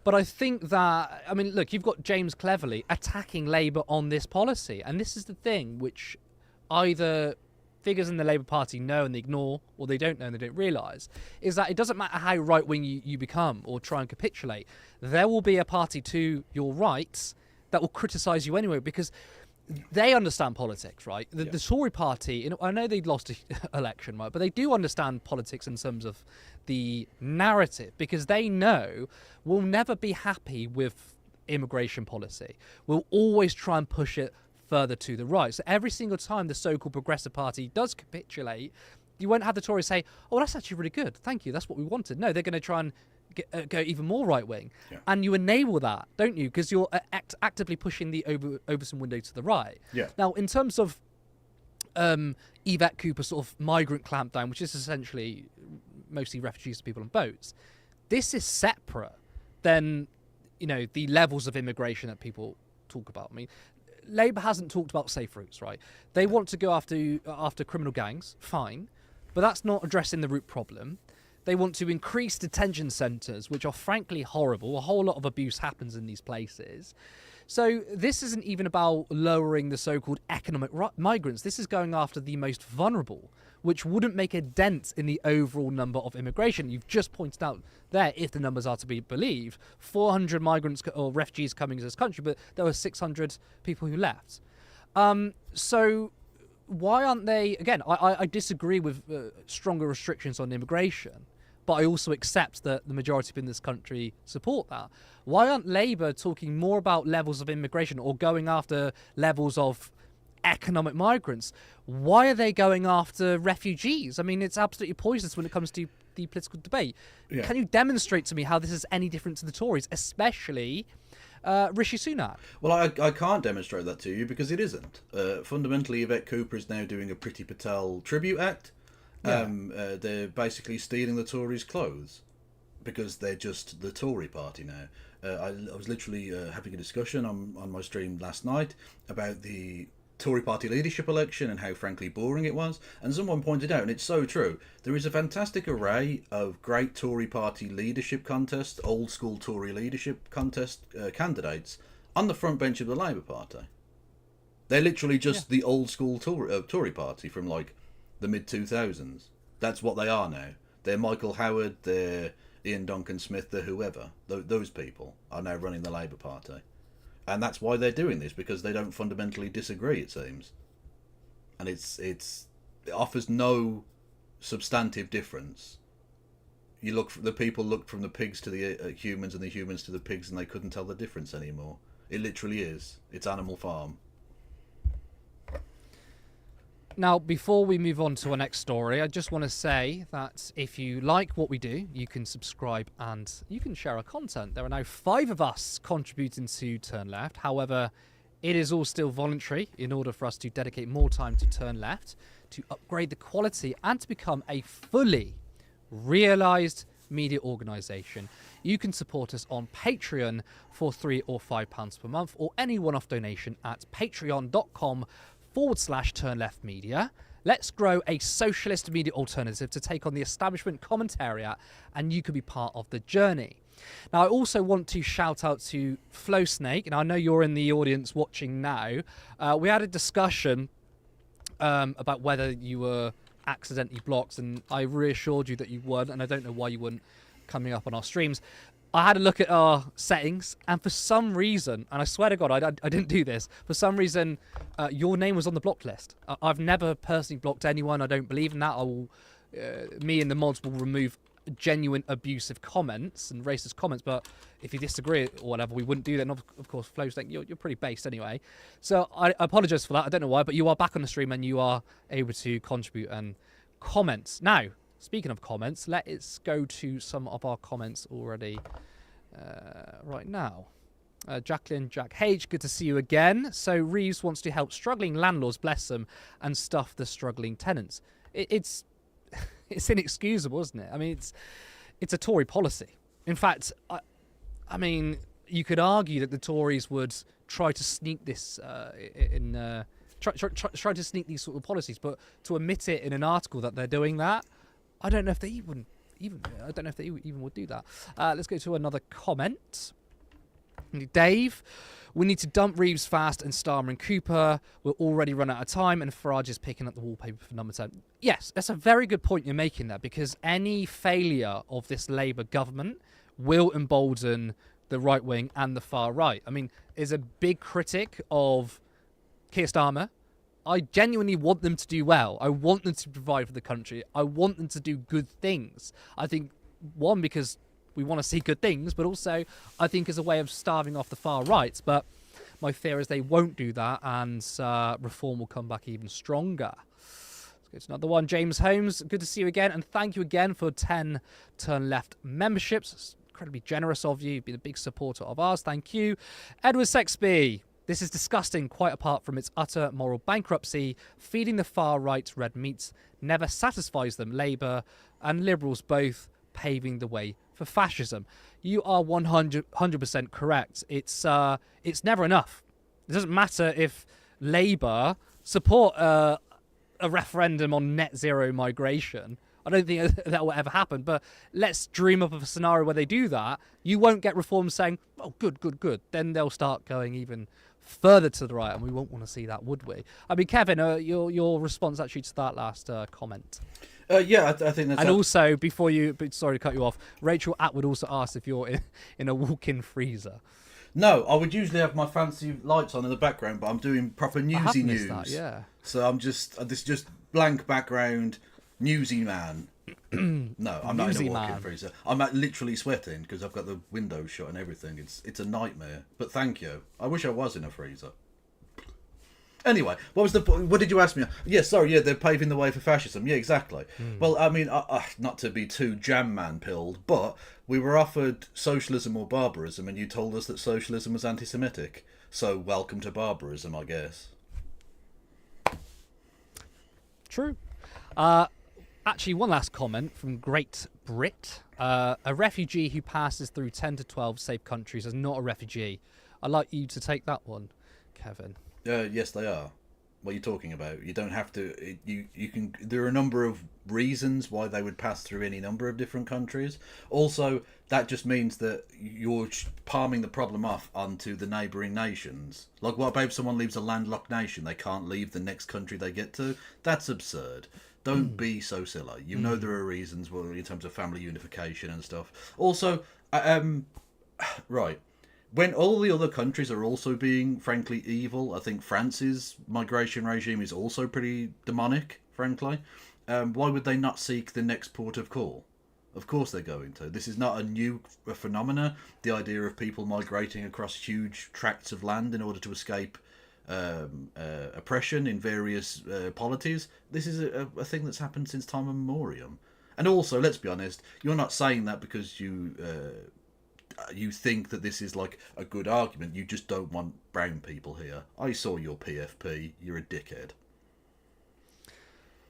[SPEAKER 4] But I think that, I mean, look, you've got James Cleverly attacking Labour on this policy. And this is the thing which either figures in the Labour Party know and they ignore, or they don't know and they don't realise, is that it doesn't matter how right-wing you become or try and capitulate. There will be a party to your right that will criticise you anyway, because they understand politics, right? The Tory party, I know they'd lost an election, right, but they do understand politics in terms of the narrative, because they know we'll never be happy with immigration policy. We'll always try and push it further to the right. So every single time the so-called Progressive Party does capitulate, you won't have the Tories say, oh, that's actually really good. Thank you. That's what we wanted. No, they're going to try and go even more right-wing. Yeah. And you enable that, don't you? Because you're actively pushing the Overton window to the right.
[SPEAKER 2] Yeah.
[SPEAKER 4] Now, in terms of Yvette Cooper's sort of migrant clampdown, which is essentially mostly refugees and people on boats, this is separate than, the levels of immigration that people talk about. I mean, Labour hasn't talked about safe routes, right? They want to go after criminal gangs, fine, but that's not addressing the root problem. They want to increase detention centres, which are frankly horrible. A whole lot of abuse happens in these places. So this isn't even about lowering the so-called economic migrants. This is going after the most vulnerable, which wouldn't make a dent in the overall number of immigration. You've just pointed out there, if the numbers are to be believed, 400 migrants or refugees coming to this country, but there were 600 people who left. So why aren't they... Again, I disagree with stronger restrictions on immigration, but I also accept that the majority in this country support that. Why aren't Labour talking more about levels of immigration or going after levels of economic migrants? Why are they going after refugees? I mean, it's absolutely poisonous when it comes to the political debate. Yeah. Can you demonstrate to me how this is any different to the Tories, especially Rishi Sunak?
[SPEAKER 2] Well, I can't demonstrate that to you because it isn't. Fundamentally, Yvette Cooper is now doing a Priti Patel tribute act. Yeah. They're basically stealing the Tories' clothes because they're just the Tory party now. I was literally having a discussion on my stream last night about the Tory party leadership election and how frankly boring it was, and someone pointed out, and it's so true, there is a fantastic array of great Tory party leadership contest, old school Tory leadership contest candidates on the front bench of the Labour Party. They're literally just the old school Tory party from like the mid-2000s. That's what they are now. They're Michael Howard, they're Ian Duncan Smith, they're whoever. Those people are now running the Labour Party. And that's why they're doing this, because they don't fundamentally disagree, it seems. And it offers no substantive difference. The people looked from the pigs to the humans and the humans to the pigs, and they couldn't tell the difference anymore. It literally is. It's Animal Farm.
[SPEAKER 4] Now, before we move on to our next story, I just want to say that if you like what we do, you can subscribe and you can share our content. There are now 5 of us contributing to Turn Left. However, it is all still voluntary in order for us to dedicate more time to Turn Left, to upgrade the quality and to become a fully realised media organisation. You can support us on Patreon for £3 or £5 per month, or any one-off donation at patreon.com/Turn Left Media. Let's grow a socialist media alternative to take on the establishment commentariat, and you could be part of the journey. Now, I also want to shout out to Flow Snake, and I know you're in the audience watching now. We had a discussion about whether you were accidentally blocked, and I reassured you that you weren't, and I don't know why you weren't coming up on our streams. I had a look at our settings, and for some reason, and I swear to God, I didn't do this, for some reason, your name was on the blocked list. I've never personally blocked anyone. I don't believe in that. Me and the mods will remove genuine abusive comments and racist comments, but if you disagree or whatever, we wouldn't do that. And of course, Flo's like, you're pretty based anyway. So I apologise for that. I don't know why, but you are back on the stream and you are able to contribute and comment. Now, speaking of comments, let's go to some of our comments already right now. Jacqueline Jack H, good to see you again. So Reeves wants to help struggling landlords, bless them, and stuff the struggling tenants. It's inexcusable, isn't it? I mean, it's a Tory policy. In fact, I mean, you could argue that the Tories would try to sneak this try to sneak these sort of policies, but to admit it in an article that they're doing that, I don't know if they even would do that. Let's go to another comment. Dave, we need to dump Reeves fast and Starmer and Cooper. We'll already run out of time, and Farage is picking up the wallpaper for number 10. Yes, that's a very good point you're making there, because any failure of this Labour government will embolden the right wing and the far right. I mean, is a big critic of Keir Starmer. I genuinely want them to do well. I want them to provide for the country. I want them to do good things. I think, one, because we want to see good things, but also I think as a way of starving off the far right. But my fear is they won't do that, and reform will come back even stronger. Let's go to another one. James Holmes, good to see you again, and thank you again for 10 Turn Left memberships. It's incredibly generous of you. You've been a big supporter of ours. Thank you. Edward Sexby, this is disgusting, quite apart from its utter moral bankruptcy. Feeding the far right red meat never satisfies them. Labour and Liberals both paving the way for fascism. You are 100% correct. It's never enough. It doesn't matter if Labour support a referendum on net zero migration. I don't think that will ever happen, but let's dream up of a scenario where they do that. You won't get reform saying, oh, good. Then they'll start going even further to the right, and we won't want to see that, would we? I mean, Kevin, your response actually to that last comment.
[SPEAKER 2] Yeah, I think that's...
[SPEAKER 4] And also, sorry to cut you off, Rachel Atwood also asked if you're in a walk-in freezer.
[SPEAKER 2] No, I would usually have my fancy lights on in the background, but I'm doing proper newsy news.
[SPEAKER 4] That, yeah.
[SPEAKER 2] So I'm just this just blank background newsy man. No, I'm not in a walk-in freezer. I'm literally sweating because I've got the windows shut and everything. It's a nightmare. But thank you. I wish I was in a freezer. Anyway, what did you ask me? Yeah, sorry, yeah, they're paving the way for fascism. Yeah, exactly. Well, I mean, not to be too jam man pilled, but we were offered socialism or barbarism, and you told us that socialism was anti-Semitic. So welcome to barbarism, I guess.
[SPEAKER 4] True. Actually, one last comment from Great Brit. A refugee who passes through 10 to 12 safe countries is not a refugee. I'd like you to take that one, Kevin.
[SPEAKER 2] Yes, they are. What are you talking about? You don't have to. You can. There are a number of reasons why they would pass through any number of different countries. Also, that just means that you're palming the problem off onto the neighbouring nations. Like, what about if someone leaves a landlocked nation? They can't leave the next country they get to. That's absurd. Don't be so silly. You know there are reasons, well, in terms of family unification and stuff. Also, right. When all the other countries are also being, frankly, evil, I think France's migration regime is also pretty demonic, frankly. Why would they not seek the next port of call? Of course they're going to. This is not a new phenomena, the idea of people migrating across huge tracts of land in order to escape oppression in various polities. This is a thing that's happened since time immemorial. And also, let's be honest, you're not saying that because you think that this is like a good argument. You just don't want brown people here. I saw your PFP. You're a dickhead.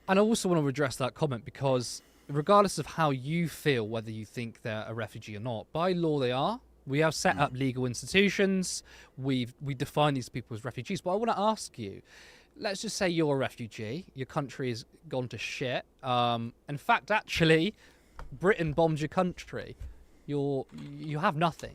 [SPEAKER 4] And I also want to address that comment because regardless of how you feel, whether you think they're a refugee or not, by law they are. We have set up legal institutions. We define these people as refugees. But I want to ask you, let's just say you're a refugee. Your country has gone to shit. In fact, actually, Britain bombed your country. You have nothing.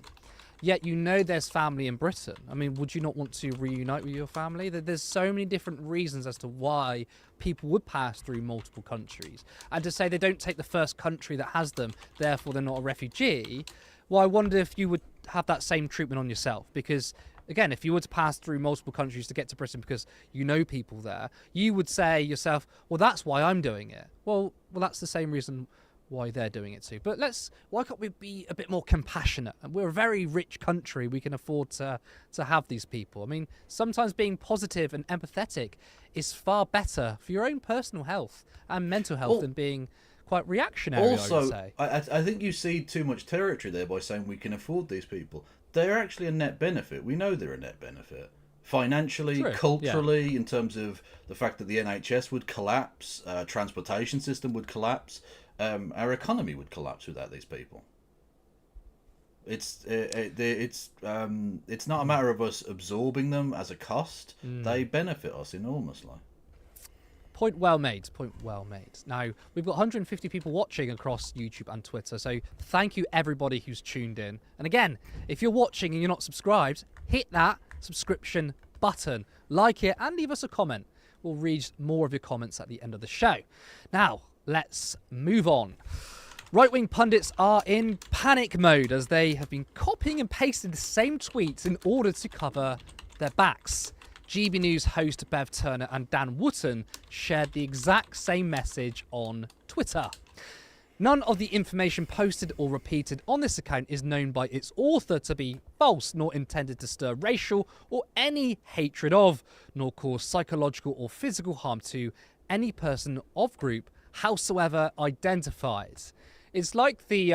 [SPEAKER 4] Yet you know there's family in Britain. I mean, would you not want to reunite with your family? There's so many different reasons as to why people would pass through multiple countries. And to say they don't take the first country that has them, therefore they're not a refugee, well, I wonder if you would have that same treatment on yourself. Because, again, if you were to pass through multiple countries to get to Britain because you know people there, you would say yourself, well, that's why I'm doing it. Well, that's the same reason why they're doing it too. But why can't we be a bit more compassionate? And we're a very rich country. We can afford to have these people. I mean, sometimes being positive and empathetic is far better for your own personal health and mental health than being quite reactionary, I would
[SPEAKER 2] Also,
[SPEAKER 4] say.
[SPEAKER 2] I think you cede too much territory there by saying we can afford these people. They're actually a net benefit. We know they're a net benefit. Financially,
[SPEAKER 4] True,
[SPEAKER 2] culturally, in terms of the fact that the NHS would collapse, transportation system would collapse, our economy would collapse without these people. It's not a matter of us absorbing them as a cost. They benefit us enormously.
[SPEAKER 4] Point well made. Point well made. Now, we've got 150 people watching across YouTube and Twitter, so thank you everybody who's tuned in. And again, if you're watching and you're not subscribed, hit that subscription button, like it, and leave us a comment. We'll read more of your comments at the end of the show. Now, let's move on. Right-wing pundits are in panic mode as they have been copying and pasting the same tweets in order to cover their backs. GB News host Bev Turner and Dan Wootton shared the exact same message on Twitter. None of the information posted or repeated on this account is known by its author to be false, nor intended to stir racial or any hatred of, nor cause psychological or physical harm to any person of group, howsoever identified. It's like the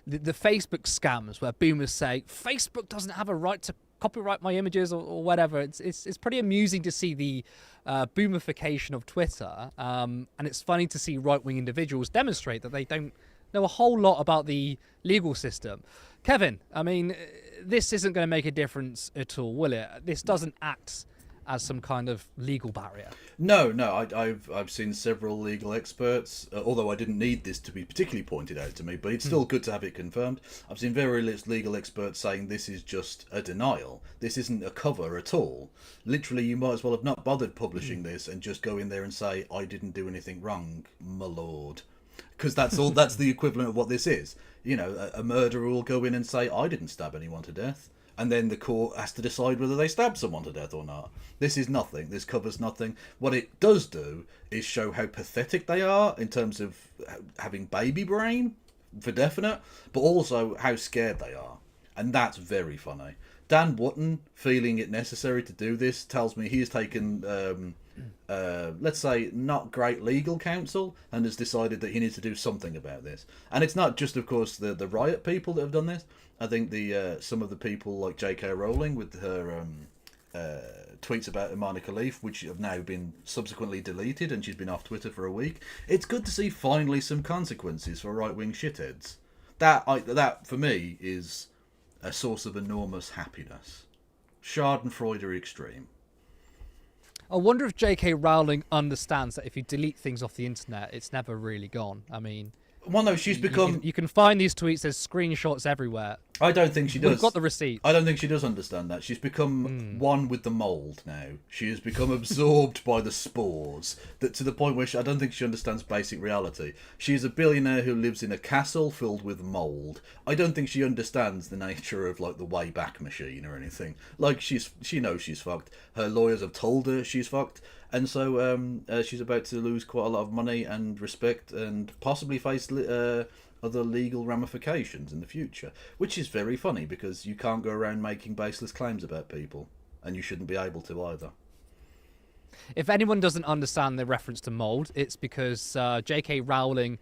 [SPEAKER 4] Facebook scams where boomers say Facebook doesn't have a right to copyright my images or whatever. It's pretty amusing to see the boomerification of Twitter, and it's funny to see right-wing individuals demonstrate that they don't know a whole lot about the legal system. Kevin, I mean, this isn't going to make a difference at all, will it? This doesn't act as some kind of legal barrier.
[SPEAKER 2] No, I've seen several legal experts, although I didn't need this to be particularly pointed out to me, but it's still good to have it confirmed. I've seen various legal experts saying this is just a denial. This isn't a cover at all. Literally, you might as well have not bothered publishing this and just go in there and say, I didn't do anything wrong, my lord. Because that's all. That's the equivalent of what this is. You know, a murderer will go in and say, I didn't stab anyone to death. And then the court has to decide whether they stabbed someone to death or not. This is nothing. This covers nothing. What it does do is show how pathetic they are in terms of having baby brain, for definite, but also how scared they are. And that's very funny. Dan Wootton, feeling it necessary to do this, tells me he has taken, let's say, not great legal counsel and has decided that he needs to do something about this. And it's not just, of course, the riot people that have done this. I think some of the people like J.K. Rowling with her tweets about Imani Khalif, which have now been subsequently deleted, and she's been off Twitter for a week. It's good to see finally some consequences for right-wing shitheads. That for me is a source of enormous happiness. Schadenfreude extreme.
[SPEAKER 4] I wonder if J.K. Rowling understands that if you delete things off the internet, it's never really gone. I mean,
[SPEAKER 2] well, no, she's become.
[SPEAKER 4] You can find these tweets. There's screenshots everywhere.
[SPEAKER 2] I don't think she does.
[SPEAKER 4] We've got the receipts.
[SPEAKER 2] I don't think she does understand that. She's become one with the mould now. She has become absorbed by the spores. That to the point where I don't think she understands basic reality. She is a billionaire who lives in a castle filled with mould. I don't think she understands the nature of like the Wayback Machine or anything. Like she knows she's fucked. Her lawyers have told her she's fucked. And so she's about to lose quite a lot of money and respect and possibly face other legal ramifications in the future, which is very funny because you can't go around making baseless claims about people, and you shouldn't be able to either.
[SPEAKER 4] If anyone doesn't understand the reference to mould, it's because J.K. Rowling,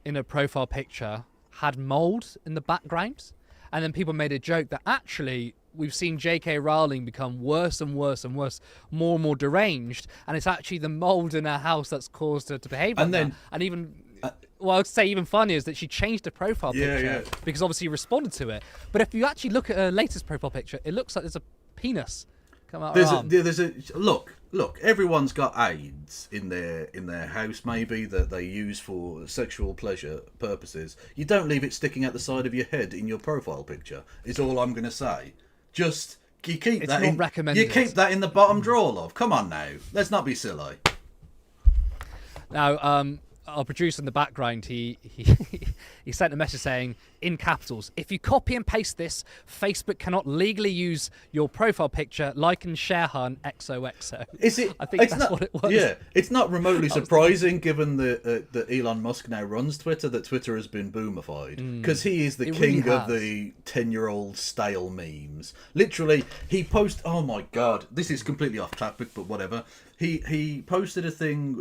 [SPEAKER 4] in a profile picture, had mould in the background, and then people made a joke that actually we've seen J.K. Rowling become worse and worse and worse, more and more deranged, and it's actually the mould in her house that's caused her to behave like that. And even, well, I'd say even funnier is that she changed her profile picture because obviously you responded to it. But if you actually look at her latest profile picture, it looks like there's a penis come out her arm.
[SPEAKER 2] Look, everyone's got AIDS in their house, maybe, that they use for sexual pleasure purposes. You don't leave it sticking out the side of your head in your profile picture, is all I'm going to say. Just you keep
[SPEAKER 4] it's
[SPEAKER 2] that
[SPEAKER 4] not
[SPEAKER 2] in.
[SPEAKER 4] Recommended.
[SPEAKER 2] You keep that in the bottom drawer, love. Come on now, let's not be silly.
[SPEAKER 4] Now, our producer in the background, he sent a message saying, in capitals. If you copy and paste this, Facebook cannot legally use your profile picture, like and share hun XOXO.
[SPEAKER 2] Is it?
[SPEAKER 4] I think
[SPEAKER 2] it's
[SPEAKER 4] that's
[SPEAKER 2] not,
[SPEAKER 4] what it was.
[SPEAKER 2] Yeah, it's not remotely surprising given that Elon Musk now runs Twitter, that Twitter has been boomified, because he is the king
[SPEAKER 4] really
[SPEAKER 2] of the 10-year-old stale memes. Literally, he posts. Oh my god, this is completely off topic, but whatever. He posted a thing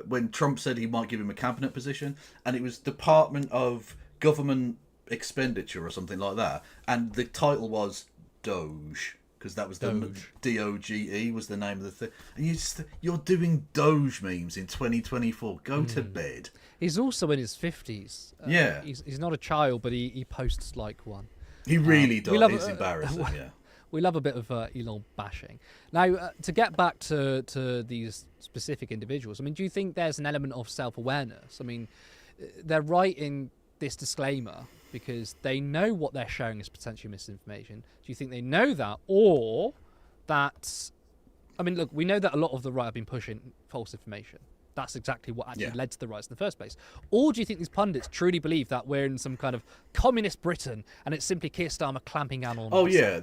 [SPEAKER 2] when Trump said he might give him a cabinet position, and it was Department of Government Expenditure or something like that, and the title was Doge, because that was the DOGE was the name of the thing. And you're doing Doge memes in 2024. Go to bed.
[SPEAKER 4] He's also in his 50s.
[SPEAKER 2] Yeah.
[SPEAKER 4] He's not a child, but he posts like one.
[SPEAKER 2] He really does.
[SPEAKER 4] love-
[SPEAKER 2] It's embarrassing, yeah.
[SPEAKER 4] We love a bit of Elon bashing. Now, to get back to these specific individuals, I mean, do you think there's an element of self-awareness? I mean, they're writing this disclaimer because they know what they're sharing is potentially misinformation. Do you think they know that, or that... I mean, look, we know that a lot of the right have been pushing false information. That's exactly what actually led to the riots in the first place. Or do you think these pundits truly believe that we're in some kind of communist Britain and it's simply Keir Starmer clamping down on...
[SPEAKER 2] Oh, yeah.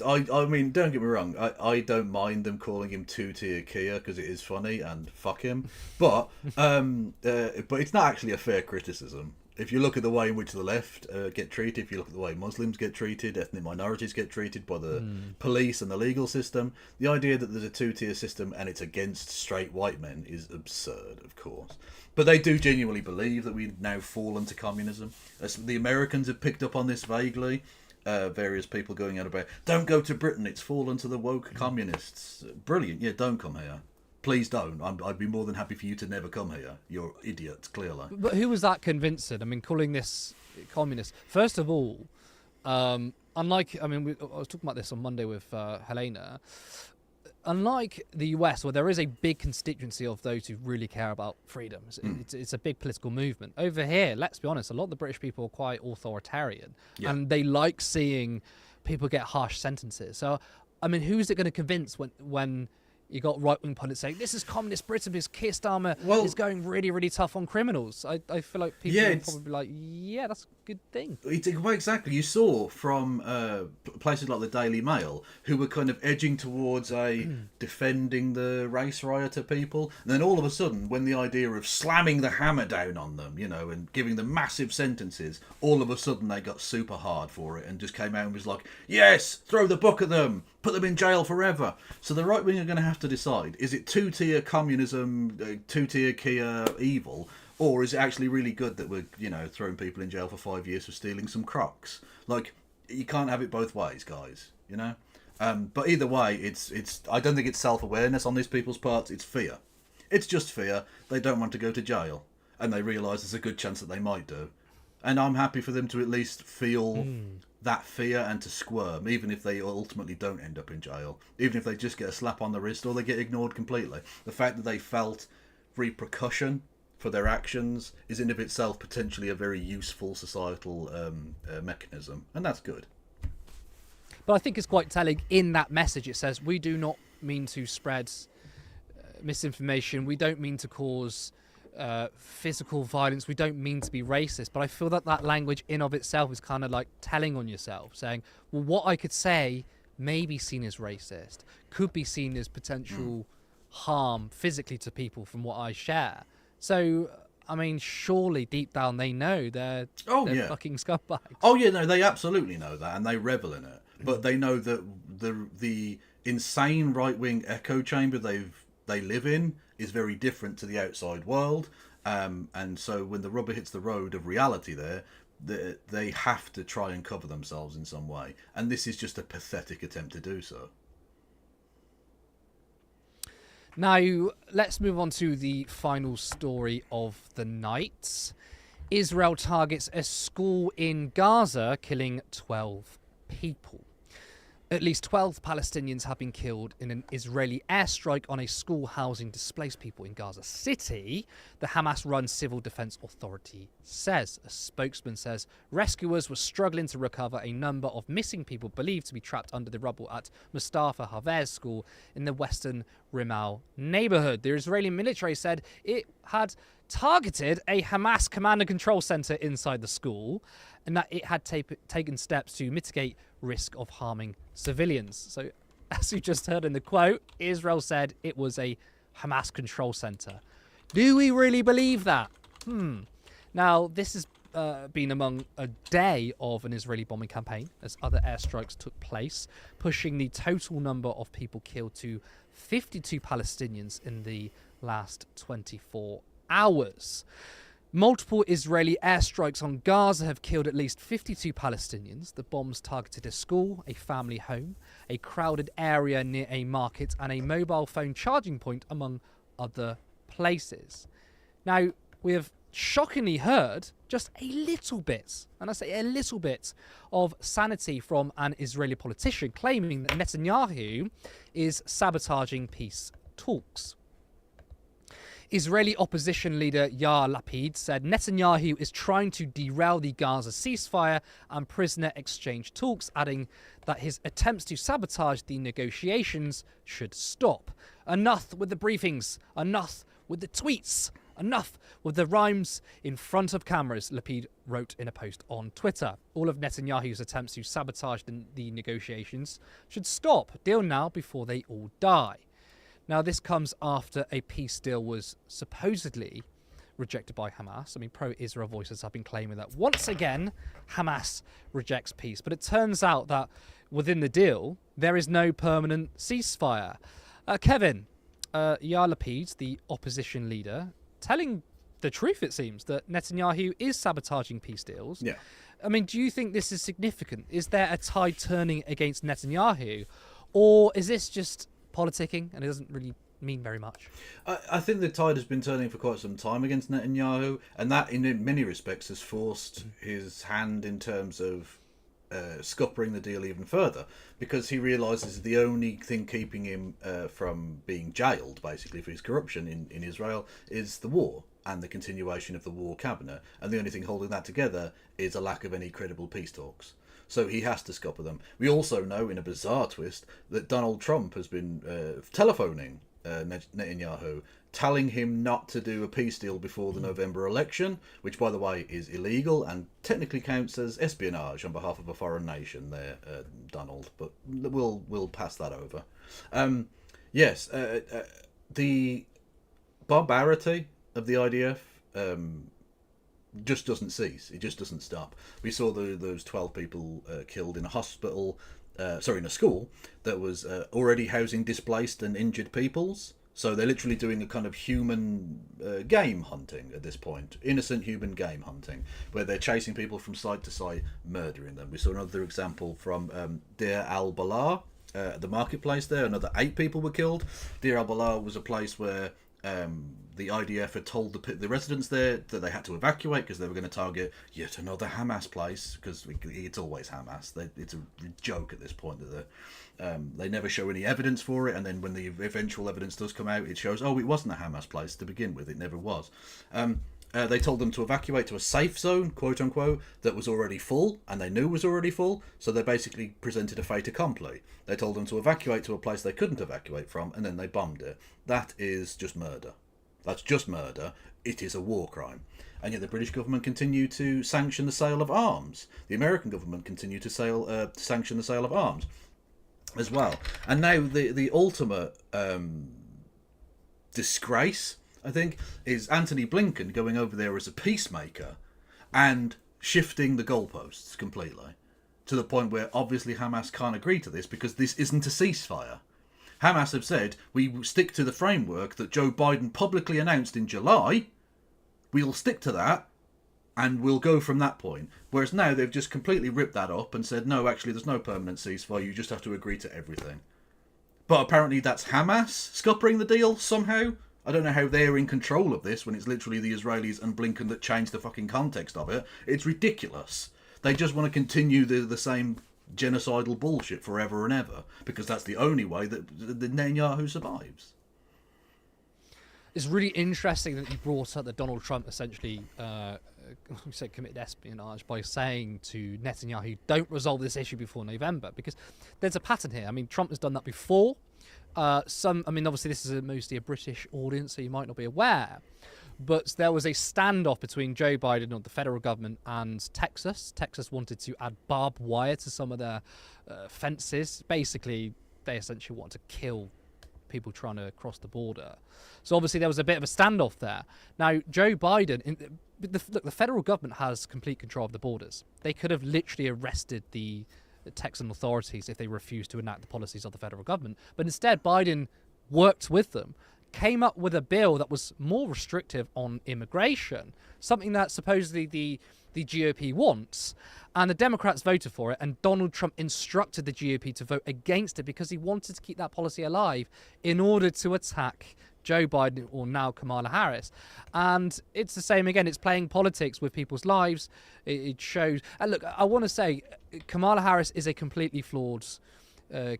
[SPEAKER 2] I mean, don't get me wrong. I don't mind them calling him two-tier Keir because it is funny and fuck him. But it's not actually a fair criticism. If you look at the way in which the left get treated, if you look at the way Muslims get treated, ethnic minorities get treated by the police and the legal system, the idea that there's a two-tier system and it's against straight white men is absurd, of course. But they do genuinely believe that we've now fallen to communism. The Americans have picked up on this vaguely. Various people going out about, don't go to Britain, it's fallen to the woke communists. Brilliant, yeah, don't come here. Please don't. I'd be more than happy for you to never come here. You're idiots, clearly.
[SPEAKER 4] But who was that convincing? I mean, calling this communist. First of all, unlike... I mean, I was talking about this on Monday with Helena. Unlike the US, where there is a big constituency of those who really care about freedom, it's a big political movement. Over here, let's be honest, a lot of the British people are quite authoritarian, and they like seeing people get harsh sentences. So, I mean, who's it going to convince when you got right-wing pundits saying, this is communist Britain because Keir Starmer is going really, really tough on criminals? I feel like people will probably be like, yeah, that's a good thing.
[SPEAKER 2] Well, exactly. You saw from places like the Daily Mail, who were kind of edging towards defending the race rioter people. And then all of a sudden, when the idea of slamming the hammer down on them, and giving them massive sentences, all of a sudden they got super hard for it and just came out and was like, yes, throw the book at them, put them in jail forever. So the right wing are going to have to decide, is it two-tier communism, two-tier Keir evil, or is it actually really good that we're, throwing people in jail for 5 years for stealing some Crocs? Like, you can't have it both ways, guys, But either way, it's I don't think it's self-awareness on these people's parts, it's fear. It's just fear. They don't want to go to jail, and they realise there's a good chance that they might do. And I'm happy for them to at least feel that fear and to squirm, even if they ultimately don't end up in jail, even if they just get a slap on the wrist or they get ignored completely. The fact that they felt repercussion for their actions is in of itself potentially a very useful societal mechanism, and that's good.
[SPEAKER 4] But I think it's quite telling in that message. It says, we do not mean to spread misinformation, we don't mean to cause physical violence, we don't mean to be racist. But I feel that language in of itself is kind of like telling on yourself, saying, well, what I could say may be seen as racist, could be seen as potential harm physically to people from what I share. So, I mean, surely deep down they know they're fucking scumbags.
[SPEAKER 2] Oh yeah, no, they absolutely know that, and they revel in it. But they know that the insane right-wing echo chamber they live in is very different to the outside world, and so when the rubber hits the road of reality they have to try and cover themselves in some way, and this is just a pathetic attempt to do so.
[SPEAKER 4] Now, let's move on to the final story of the night. Israel targets a school in Gaza, killing 12 people. At least 12 Palestinians have been killed in an Israeli airstrike on a school housing displaced people in Gaza City, the Hamas-run Civil Defense Authority says. A spokesman says rescuers were struggling to recover a number of missing people believed to be trapped under the rubble at Mustafa Haver's school in the western Rimal neighborhood. The Israeli military said it had targeted a Hamas command and control center inside the school, and that it had taken steps to mitigate risk of harming civilians. So, as you just heard in the quote, Israel said it was a Hamas control center. Do we really believe that? Now, this has been among a day of an Israeli bombing campaign as other airstrikes took place, pushing the total number of people killed to 52 Palestinians in the last 24 hours. Multiple Israeli airstrikes on Gaza have killed at least 52 Palestinians. The bombs targeted a school, a family home, a crowded area near a market, and a mobile phone charging point, among other places. Now, we have shockingly heard just a little bit, and I say a little bit, of sanity from an Israeli politician claiming that Netanyahu is sabotaging peace talks. Israeli opposition leader Yair Lapid said Netanyahu is trying to derail the Gaza ceasefire and prisoner exchange talks, adding that his attempts to sabotage the negotiations should stop. Enough with the briefings, enough with the tweets, enough with the rhymes in front of cameras, Lapid wrote in a post on Twitter. All of Netanyahu's attempts to sabotage the negotiations should stop. Deal now before they all die. Now, this comes after a peace deal was supposedly rejected by Hamas. I mean, pro-Israel voices have been claiming that once again, Hamas rejects peace. But it turns out that within the deal, there is no permanent ceasefire. Kevin, Yair Lapid, the opposition leader, telling the truth, it seems, that Netanyahu is sabotaging peace deals.
[SPEAKER 2] Yeah.
[SPEAKER 4] I mean, do you think this is significant? Is there a tide turning against Netanyahu? Or is this just politicking and it doesn't really mean very much?
[SPEAKER 2] I think the tide has been turning for quite some time against Netanyahu, and that in many respects has forced his hand in terms of scuppering the deal even further, because he realises the only thing keeping him from being jailed, basically, for his corruption in Israel is the war and the continuation of the war cabinet, and the only thing holding that together is a lack of any credible peace talks. So he has to scupper them. We also know, in a bizarre twist, that Donald Trump has been telephoning Netanyahu, telling him not to do a peace deal before the November election, which, by the way, is illegal and technically counts as espionage on behalf of a foreign nation there, Donald. But we'll pass that over. Yes, the barbarity of the IDF just doesn't cease. It just doesn't stop. We saw those 12 people killed in a hospital, in a school that was already housing displaced and injured peoples. So they're literally doing a kind of human game hunting at this point, innocent human game hunting, where they're chasing people from site to site, murdering them. We saw another example from Deir al-Balah, the marketplace there. Another 8 people were killed. Deir al-Balah was a place where the IDF had told the residents there that they had to evacuate because they were going to target yet another Hamas place, because it's always Hamas. It's a joke at this point that they never show any evidence for it, and then when the eventual evidence does come out, it shows, oh, it wasn't a Hamas place to begin with. It never was. They told them to evacuate to a safe zone, quote unquote, that was already full, and they knew was already full, so they basically presented a fait accompli. They told them to evacuate to a place they couldn't evacuate from, and then they bombed it. That is just murder. That's just murder. It is a war crime. And yet the British government continue to sanction the sale of arms. The American government continue to sanction the sale of arms as well. And now the ultimate disgrace, I think, is Anthony Blinken going over there as a peacemaker and shifting the goalposts completely, to the point where obviously Hamas can't agree to this because this isn't a ceasefire. Hamas have said, we stick to the framework that Joe Biden publicly announced in July. We'll stick to that, and we'll go from that point. Whereas now they've just completely ripped that up and said, no, actually, there's no permanent ceasefire. You just have to agree to everything. But apparently that's Hamas scuppering the deal somehow. I don't know how they're in control of this when it's literally the Israelis and Blinken that changed the fucking context of it. It's ridiculous. They just want to continue the same genocidal bullshit forever and ever, because that's the only way that Netanyahu survives.
[SPEAKER 4] It's really interesting that you brought up that Donald Trump essentially committed espionage by saying to Netanyahu, don't resolve this issue before November, because there's a pattern here. I mean, Trump has done that before. Obviously this is mostly a British audience, so you might not be aware, But there was a standoff between Joe Biden or the federal government and Texas. Texas wanted to add barbed wire to some of their fences. Basically, they essentially wanted to kill people trying to cross the border. So obviously there was a bit of a standoff there. Now, Joe Biden, look, the federal government has complete control of the borders. They could have literally arrested the Texan authorities if they refused to enact the policies of the federal government. But instead, Biden worked with them, came up with a bill that was more restrictive on immigration, something that supposedly the GOP wants, and the Democrats voted for it, and Donald Trump instructed the GOP to vote against it because he wanted to keep that policy alive in order to attack Joe Biden or now Kamala Harris. And it's the same again. It's playing politics with people's lives. It shows. And look, I want to say Kamala Harris is a completely flawed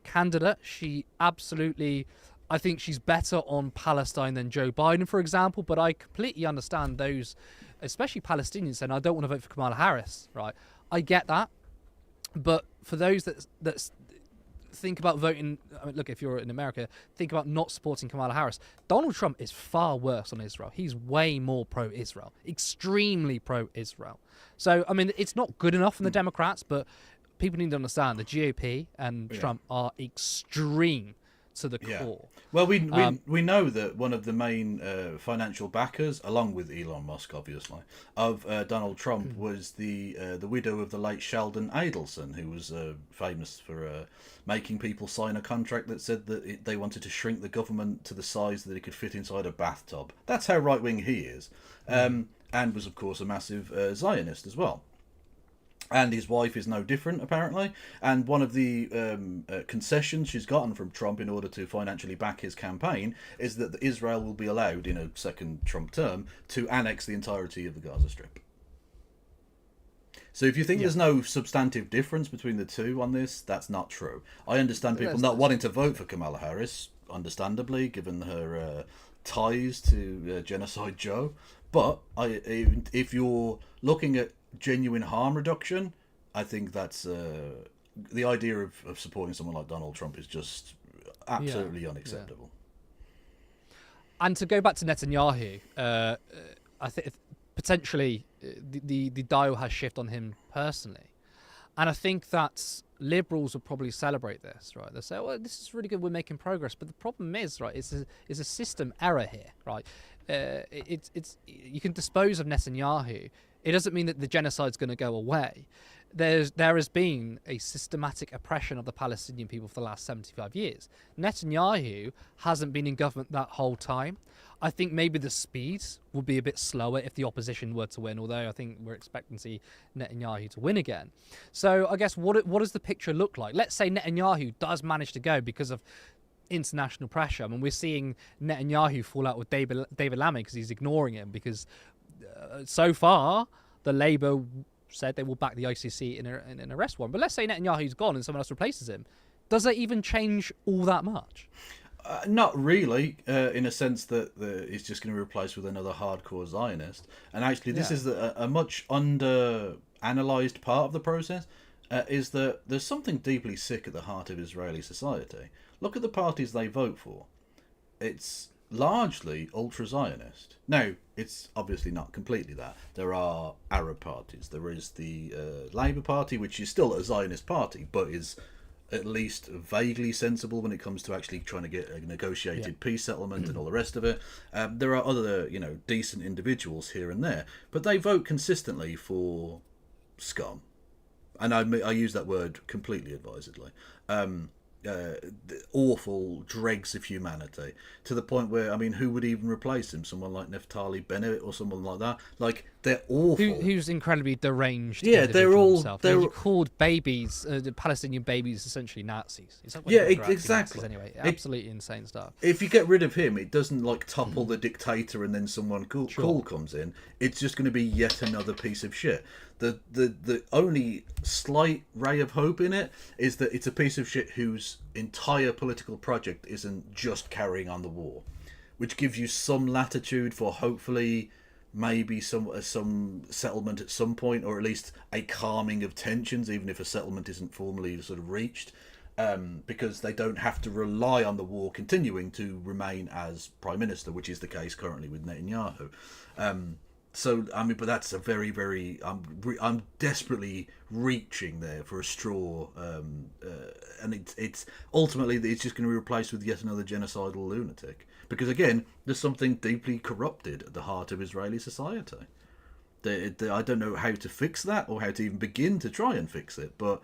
[SPEAKER 4] candidate. She absolutely... I think she's better on Palestine than Joe Biden, for example, but I completely understand those, especially Palestinians, saying, I don't want to vote for Kamala Harris, right? I get that. But for those that think about voting, I mean, look, if you're in America, think about not supporting Kamala Harris. Donald Trump is far worse on Israel. He's way more pro-Israel, extremely pro-Israel. So, I mean, it's not good enough from the Democrats, but people need to understand the GOP and Trump are extreme to the core.
[SPEAKER 2] Well, we know that one of the main financial backers, along with Elon Musk, obviously, of Donald Trump was the widow of the late Sheldon Adelson, who was famous for making people sign a contract that said that they wanted to shrink the government to the size that it could fit inside a bathtub. That's how right-wing he is, and was, of course, a massive Zionist as well. And his wife is no different, apparently. And one of the concessions she's gotten from Trump in order to financially back his campaign is that Israel will be allowed, in a second Trump term, to annex the entirety of the Gaza Strip. So if you think there's no substantive difference between the two on this, that's not true. I understand people not wanting to vote for Kamala Harris, understandably, given her ties to Genocide Joe. But if you're looking at genuine harm reduction, I think that's the idea of supporting someone like Donald Trump is just absolutely unacceptable.
[SPEAKER 4] Yeah. And to go back to Netanyahu, I think potentially the dial has shifted on him personally, and I think that liberals will probably celebrate this, right? They'll say, "Well, this is really good. We're making progress." But the problem is, right, it's a system error here, right? It's you can dispose of Netanyahu. It doesn't mean that the genocide's going to go away. There has been a systematic oppression of the Palestinian people for the last 75 years. Netanyahu hasn't been in government that whole time. I think maybe the speed will be a bit slower if the opposition were to win, although I think we're expecting to see Netanyahu to win again. So I guess what does the picture look like? Let's say Netanyahu does manage to go because of international pressure. I mean, we're seeing Netanyahu fall out with David Lammy because he's ignoring him because so far the Labour said they will back the ICC in an arrest warrant. But let's say Netanyahu's gone and someone else replaces him. Does that even change all that much?
[SPEAKER 2] Not really, in a sense that it's just going to be replaced with another hardcore Zionist. And actually, this is a much under-analysed part of the process, is that there's something deeply sick at the heart of Israeli society. Look at the parties they vote for. It's largely ultra-Zionist. Now, it's obviously not completely that. There are Arab parties. There is the Labour Party, which is still a Zionist party, but is at least vaguely sensible when it comes to actually trying to get a negotiated peace settlement and all the rest of it. There are other, decent individuals here and there, but they vote consistently for scum. And I use that word completely advisedly. Awful dregs of humanity, to the point where, I mean, who would even replace him? Someone like Naftali Bennett or someone like that? Like, they're awful.
[SPEAKER 4] Who's incredibly deranged.
[SPEAKER 2] Yeah, they're all...
[SPEAKER 4] He called babies, the Palestinian babies, essentially Nazis.
[SPEAKER 2] Exactly.
[SPEAKER 4] Nazis anyway, absolutely insane stuff.
[SPEAKER 2] If you get rid of him, it doesn't, topple the dictator and then someone cool comes in. It's just going to be yet another piece of shit. The only slight ray of hope in it is that it's a piece of shit whose entire political project isn't just carrying on the war, which gives you some latitude for hopefully maybe some settlement at some point, or at least a calming of tensions, even if a settlement isn't formally sort of reached. because they don't have to rely on the war continuing to remain as prime minister, which is the case currently with Netanyahu. So I mean, but that's a very, very. I'm desperately reaching there for a straw, and it's ultimately it's just going to be replaced with yet another genocidal lunatic. Because again, there's something deeply corrupted at the heart of Israeli society. I don't know how to fix that or how to even begin to try and fix it, but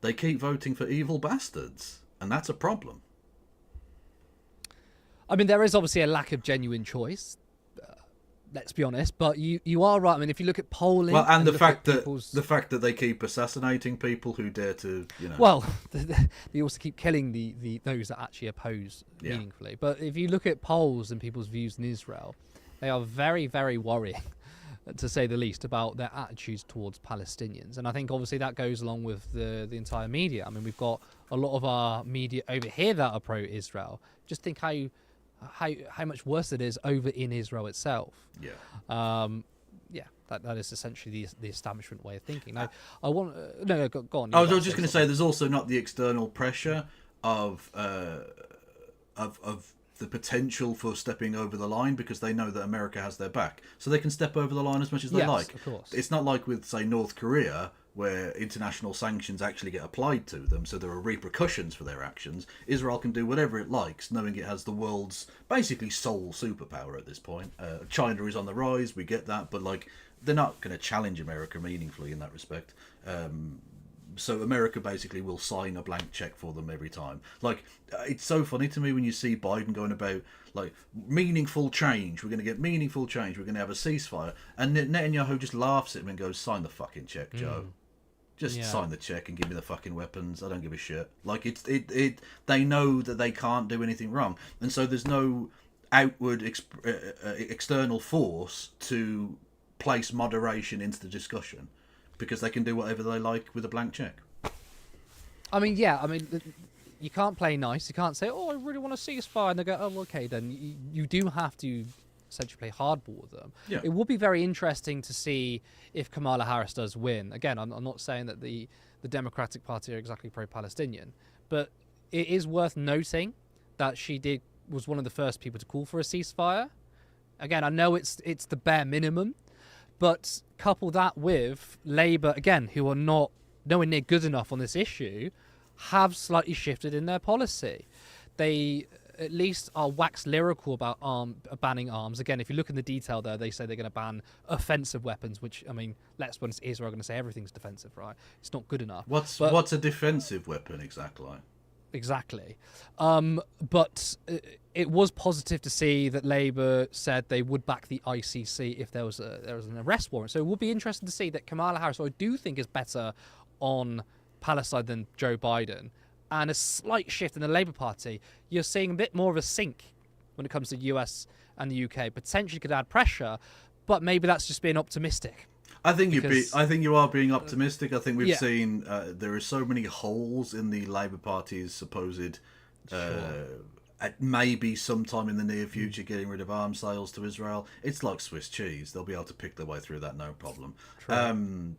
[SPEAKER 2] they keep voting for evil bastards, and that's a problem.
[SPEAKER 4] I mean, there is obviously a lack of genuine choice. Let's be honest, but you are right. I mean, if you look at polling,
[SPEAKER 2] well, and the fact that they keep assassinating people who dare to,
[SPEAKER 4] well, they also keep killing the those that actually oppose meaningfully. But if you look at polls and people's views in Israel, they are very, very worrying, to say the least, about their attitudes towards Palestinians. And I think obviously that goes along with the entire media. I mean, we've got a lot of our media over here that are pro-Israel. Just think how much worse it is over in Israel itself. That is essentially the establishment way of thinking. Now, I want go on.
[SPEAKER 2] I was just going to say, there's also not the external pressure of the potential for stepping over the line, because they know that America has their back, so they can step over the line as much as they like.
[SPEAKER 4] Of course.
[SPEAKER 2] It's not like with, say, North Korea, where international sanctions actually get applied to them, so there are repercussions for their actions. Israel can do whatever it likes, knowing it has the world's basically sole superpower at this point. China is on the rise, we get that, but they're not going to challenge America meaningfully in that respect. So America basically will sign a blank check for them every time. It's so funny to me when you see Biden going about meaningful change. We're going to get meaningful change. We're going to have a ceasefire, and Netanyahu just laughs at him and goes, "Sign the fucking check, Joe. Just sign the check and give me the fucking weapons. I don't give a shit." They know that they can't do anything wrong, and so there's no outward external force to place moderation into the discussion, because they can do whatever they like with a blank check.
[SPEAKER 4] I mean, you can't play nice. You can't say, "Oh, I really want to ceasefire," and they go, "Oh, okay." Then you do have to essentially play hardball with them. Yeah. It would be very interesting to see if Kamala Harris does win. Again, I'm not saying that the Democratic Party are exactly pro-Palestinian, but it is worth noting that she was one of the first people to call for a ceasefire. Again, I know it's the bare minimum, but couple that with Labour, again, who are not nowhere near good enough on this issue, have slightly shifted in their policy. They at least are wax lyrical about banning arms. Again, if you look in the detail there, they say they're going to ban offensive weapons, which, I mean, let's be honest, Israel are going to say everything's defensive, right? It's not good enough.
[SPEAKER 2] What's a defensive weapon exactly?
[SPEAKER 4] Exactly. But it was positive to see that Labour said they would back the ICC if there was an arrest warrant. So it would be interesting to see that Kamala Harris, who I do think is better on Palestine than Joe Biden, and a slight shift in the Labour Party, you're seeing a bit more of a sink when it comes to US and the UK. Potentially could add pressure, but maybe that's just being optimistic.
[SPEAKER 2] I think you are being optimistic. I think we've seen there are so many holes in the Labour Party's supposed at maybe sometime in the near future getting rid of arms sales to Israel. It's like Swiss cheese. They'll be able to pick their way through that, no problem.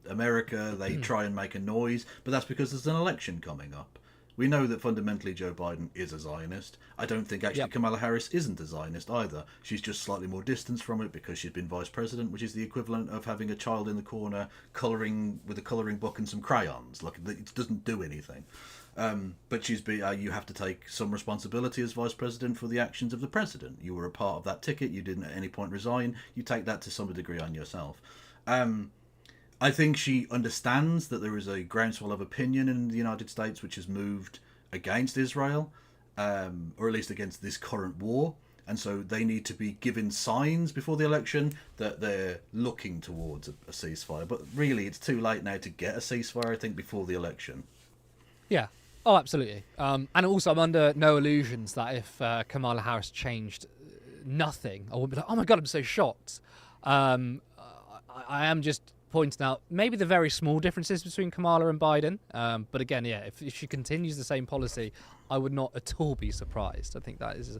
[SPEAKER 2] America, they try and make a noise, but that's because there's an election coming up. We know that fundamentally Joe Biden is a Zionist. I don't think actually Kamala Harris isn't a Zionist either. She's just slightly more distanced from it because she's been vice president, which is the equivalent of having a child in the corner colouring with a colouring book and some crayons. It doesn't do anything. But you have to take some responsibility as vice president for the actions of the president. You were a part of that ticket. You didn't at any point resign. You take that to some degree on yourself. I think she understands that there is a groundswell of opinion in the United States which has moved against Israel, or at least against this current war. And so they need to be given signs before the election that they're looking towards a ceasefire. But really, it's too late now to get a ceasefire, I think, before the election.
[SPEAKER 4] Yeah. Oh, absolutely. And also, I'm under no illusions that if Kamala Harris changed nothing, I wouldn't be like, oh my God, I'm so shocked. I am just pointing out maybe the very small differences between Kamala and Biden. But again, if she continues the same policy, I would not at all be surprised. I think that is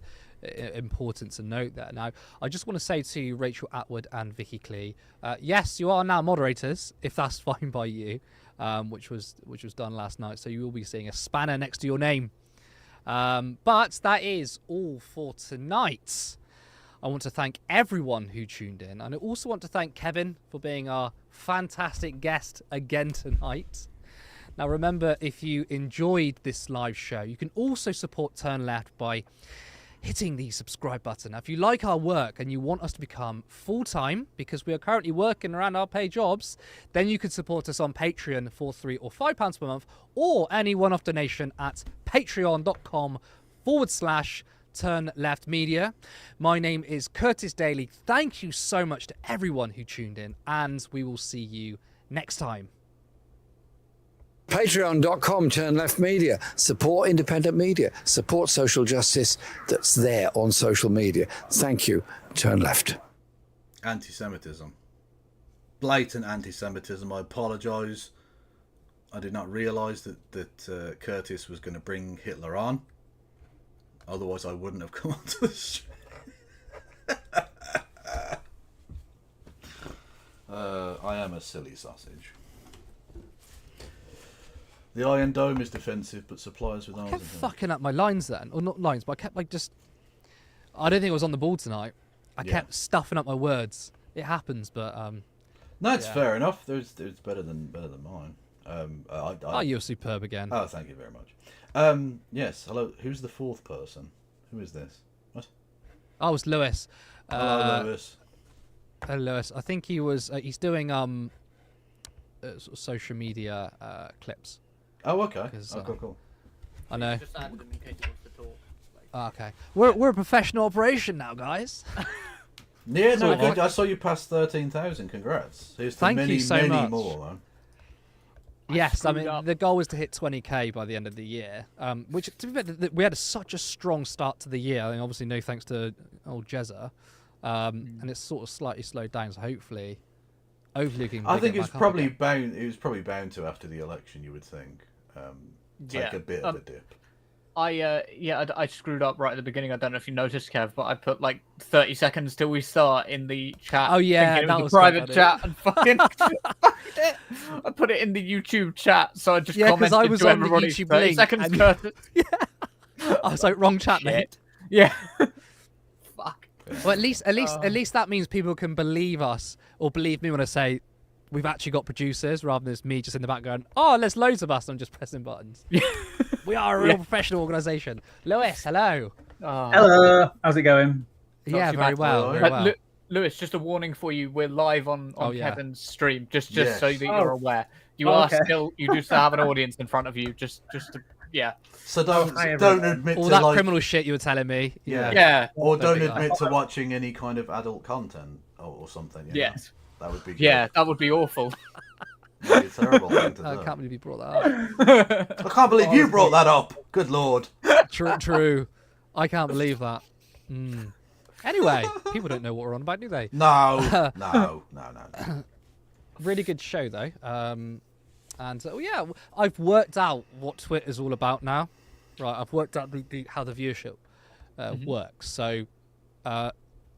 [SPEAKER 4] important to note there. Now, I just want to say to Rachel Atwood and Vicky Klee, yes, you are now moderators, if that's fine by you, which was done last night. So you will be seeing a spanner next to your name. But that is all for tonight. I want to thank everyone who tuned in, and I also want to thank Kevin for being our fantastic guest again tonight. Now, remember, if you enjoyed this live show, you can also support Turn Left by hitting the subscribe button. Now, if you like our work and you want us to become full-time, because we are currently working around our paid jobs, then you can support us on Patreon for £3 or £5 per month, or any one-off donation at patreon.com/Turn Left Media. My name is Curtis Daly. Thank you so much to everyone who tuned in, and we will see you next time.
[SPEAKER 6] Patreon.com, Turn Left Media. Support independent media. Support social justice that's there on social media. Thank you, Turn Left.
[SPEAKER 2] Anti-Semitism. Blatant anti-Semitism. I apologise. I did not realise that Curtis was going to bring Hitler on. Otherwise, I wouldn't have come onto the show. I am a silly sausage. The Iron Dome is defensive, but supplies with arms.
[SPEAKER 4] I kept fucking up my lines then, or not lines, but I kept I don't think I was on the ball tonight. I kept stuffing up my words. It happens, but
[SPEAKER 2] no, it's fair enough. It's better than mine.
[SPEAKER 4] You're superb again.
[SPEAKER 2] Oh, thank you very much. Yes. Hello. Who's the fourth person? Who is this? What?
[SPEAKER 4] Oh, it's Lewis.
[SPEAKER 2] Hello, Lewis.
[SPEAKER 4] Hello, Lewis. I think he was. He's doing sort of social media clips.
[SPEAKER 2] Oh, okay. Cool.
[SPEAKER 4] I know.
[SPEAKER 5] Just added him in case he wants to talk.
[SPEAKER 4] Okay. We're a professional operation now, guys.
[SPEAKER 2] Yeah, no, good. I saw you pass 13,000. Congrats. Here's to
[SPEAKER 4] Thank
[SPEAKER 2] many,
[SPEAKER 4] you so
[SPEAKER 2] many
[SPEAKER 4] much.
[SPEAKER 2] more. Though.
[SPEAKER 4] Yes, I mean the goal was to hit 20k by the end of the year, which to be fair, we had such a strong start to the year. I mean, obviously no thanks to old Gaza, and it's sort of slightly slowed down. So hopefully we can.
[SPEAKER 2] I think
[SPEAKER 4] it's
[SPEAKER 2] probably bound. It was probably bound to after the election. You would think take a bit of a dip.
[SPEAKER 5] I screwed up right at the beginning. I don't know if you noticed, Kev, but I put like 30 seconds till we start in the chat.
[SPEAKER 4] Oh yeah,
[SPEAKER 5] that was private chat, and fucking I put it in the YouTube chat, so I just commented
[SPEAKER 4] I was
[SPEAKER 5] to
[SPEAKER 4] on the
[SPEAKER 5] everybody.
[SPEAKER 4] YouTube
[SPEAKER 5] 30
[SPEAKER 4] link,
[SPEAKER 5] seconds,
[SPEAKER 4] and...
[SPEAKER 5] Curtis.
[SPEAKER 4] I was like, wrong chat, mate.
[SPEAKER 5] Yeah. Fuck.
[SPEAKER 4] Well, at least that means people can believe us or believe me when I say we've actually got producers rather than just me just in the back going, oh, there's loads of us. I'm just pressing buttons. We are a real professional organisation. Lewis, hello.
[SPEAKER 7] Hello. How's it going?
[SPEAKER 4] Yeah, very well. Very well.
[SPEAKER 5] Lewis, just a warning for you. We're live on Kevin's stream, just
[SPEAKER 2] Yes.
[SPEAKER 5] so that you're aware. You are still, you do still have an audience in front of you. Just to, yeah.
[SPEAKER 2] So don't admit
[SPEAKER 4] all
[SPEAKER 2] to
[SPEAKER 4] that
[SPEAKER 2] like,
[SPEAKER 4] criminal shit you were telling me.
[SPEAKER 5] Yeah.
[SPEAKER 2] Or don't admit to watching any kind of adult content or something.
[SPEAKER 5] Yes.
[SPEAKER 2] That would be good.
[SPEAKER 5] Yeah, that would be awful.
[SPEAKER 2] That'd be a terrible thing to do.
[SPEAKER 4] I can't believe you brought that up.
[SPEAKER 2] I can't believe you brought that up. Good lord.
[SPEAKER 4] True. I can't believe that. Anyway, people don't know what we're on about, do they?
[SPEAKER 2] No.
[SPEAKER 4] Really good show though. I've worked out what Twitter's all about now. Right, I've worked out how the viewership works. So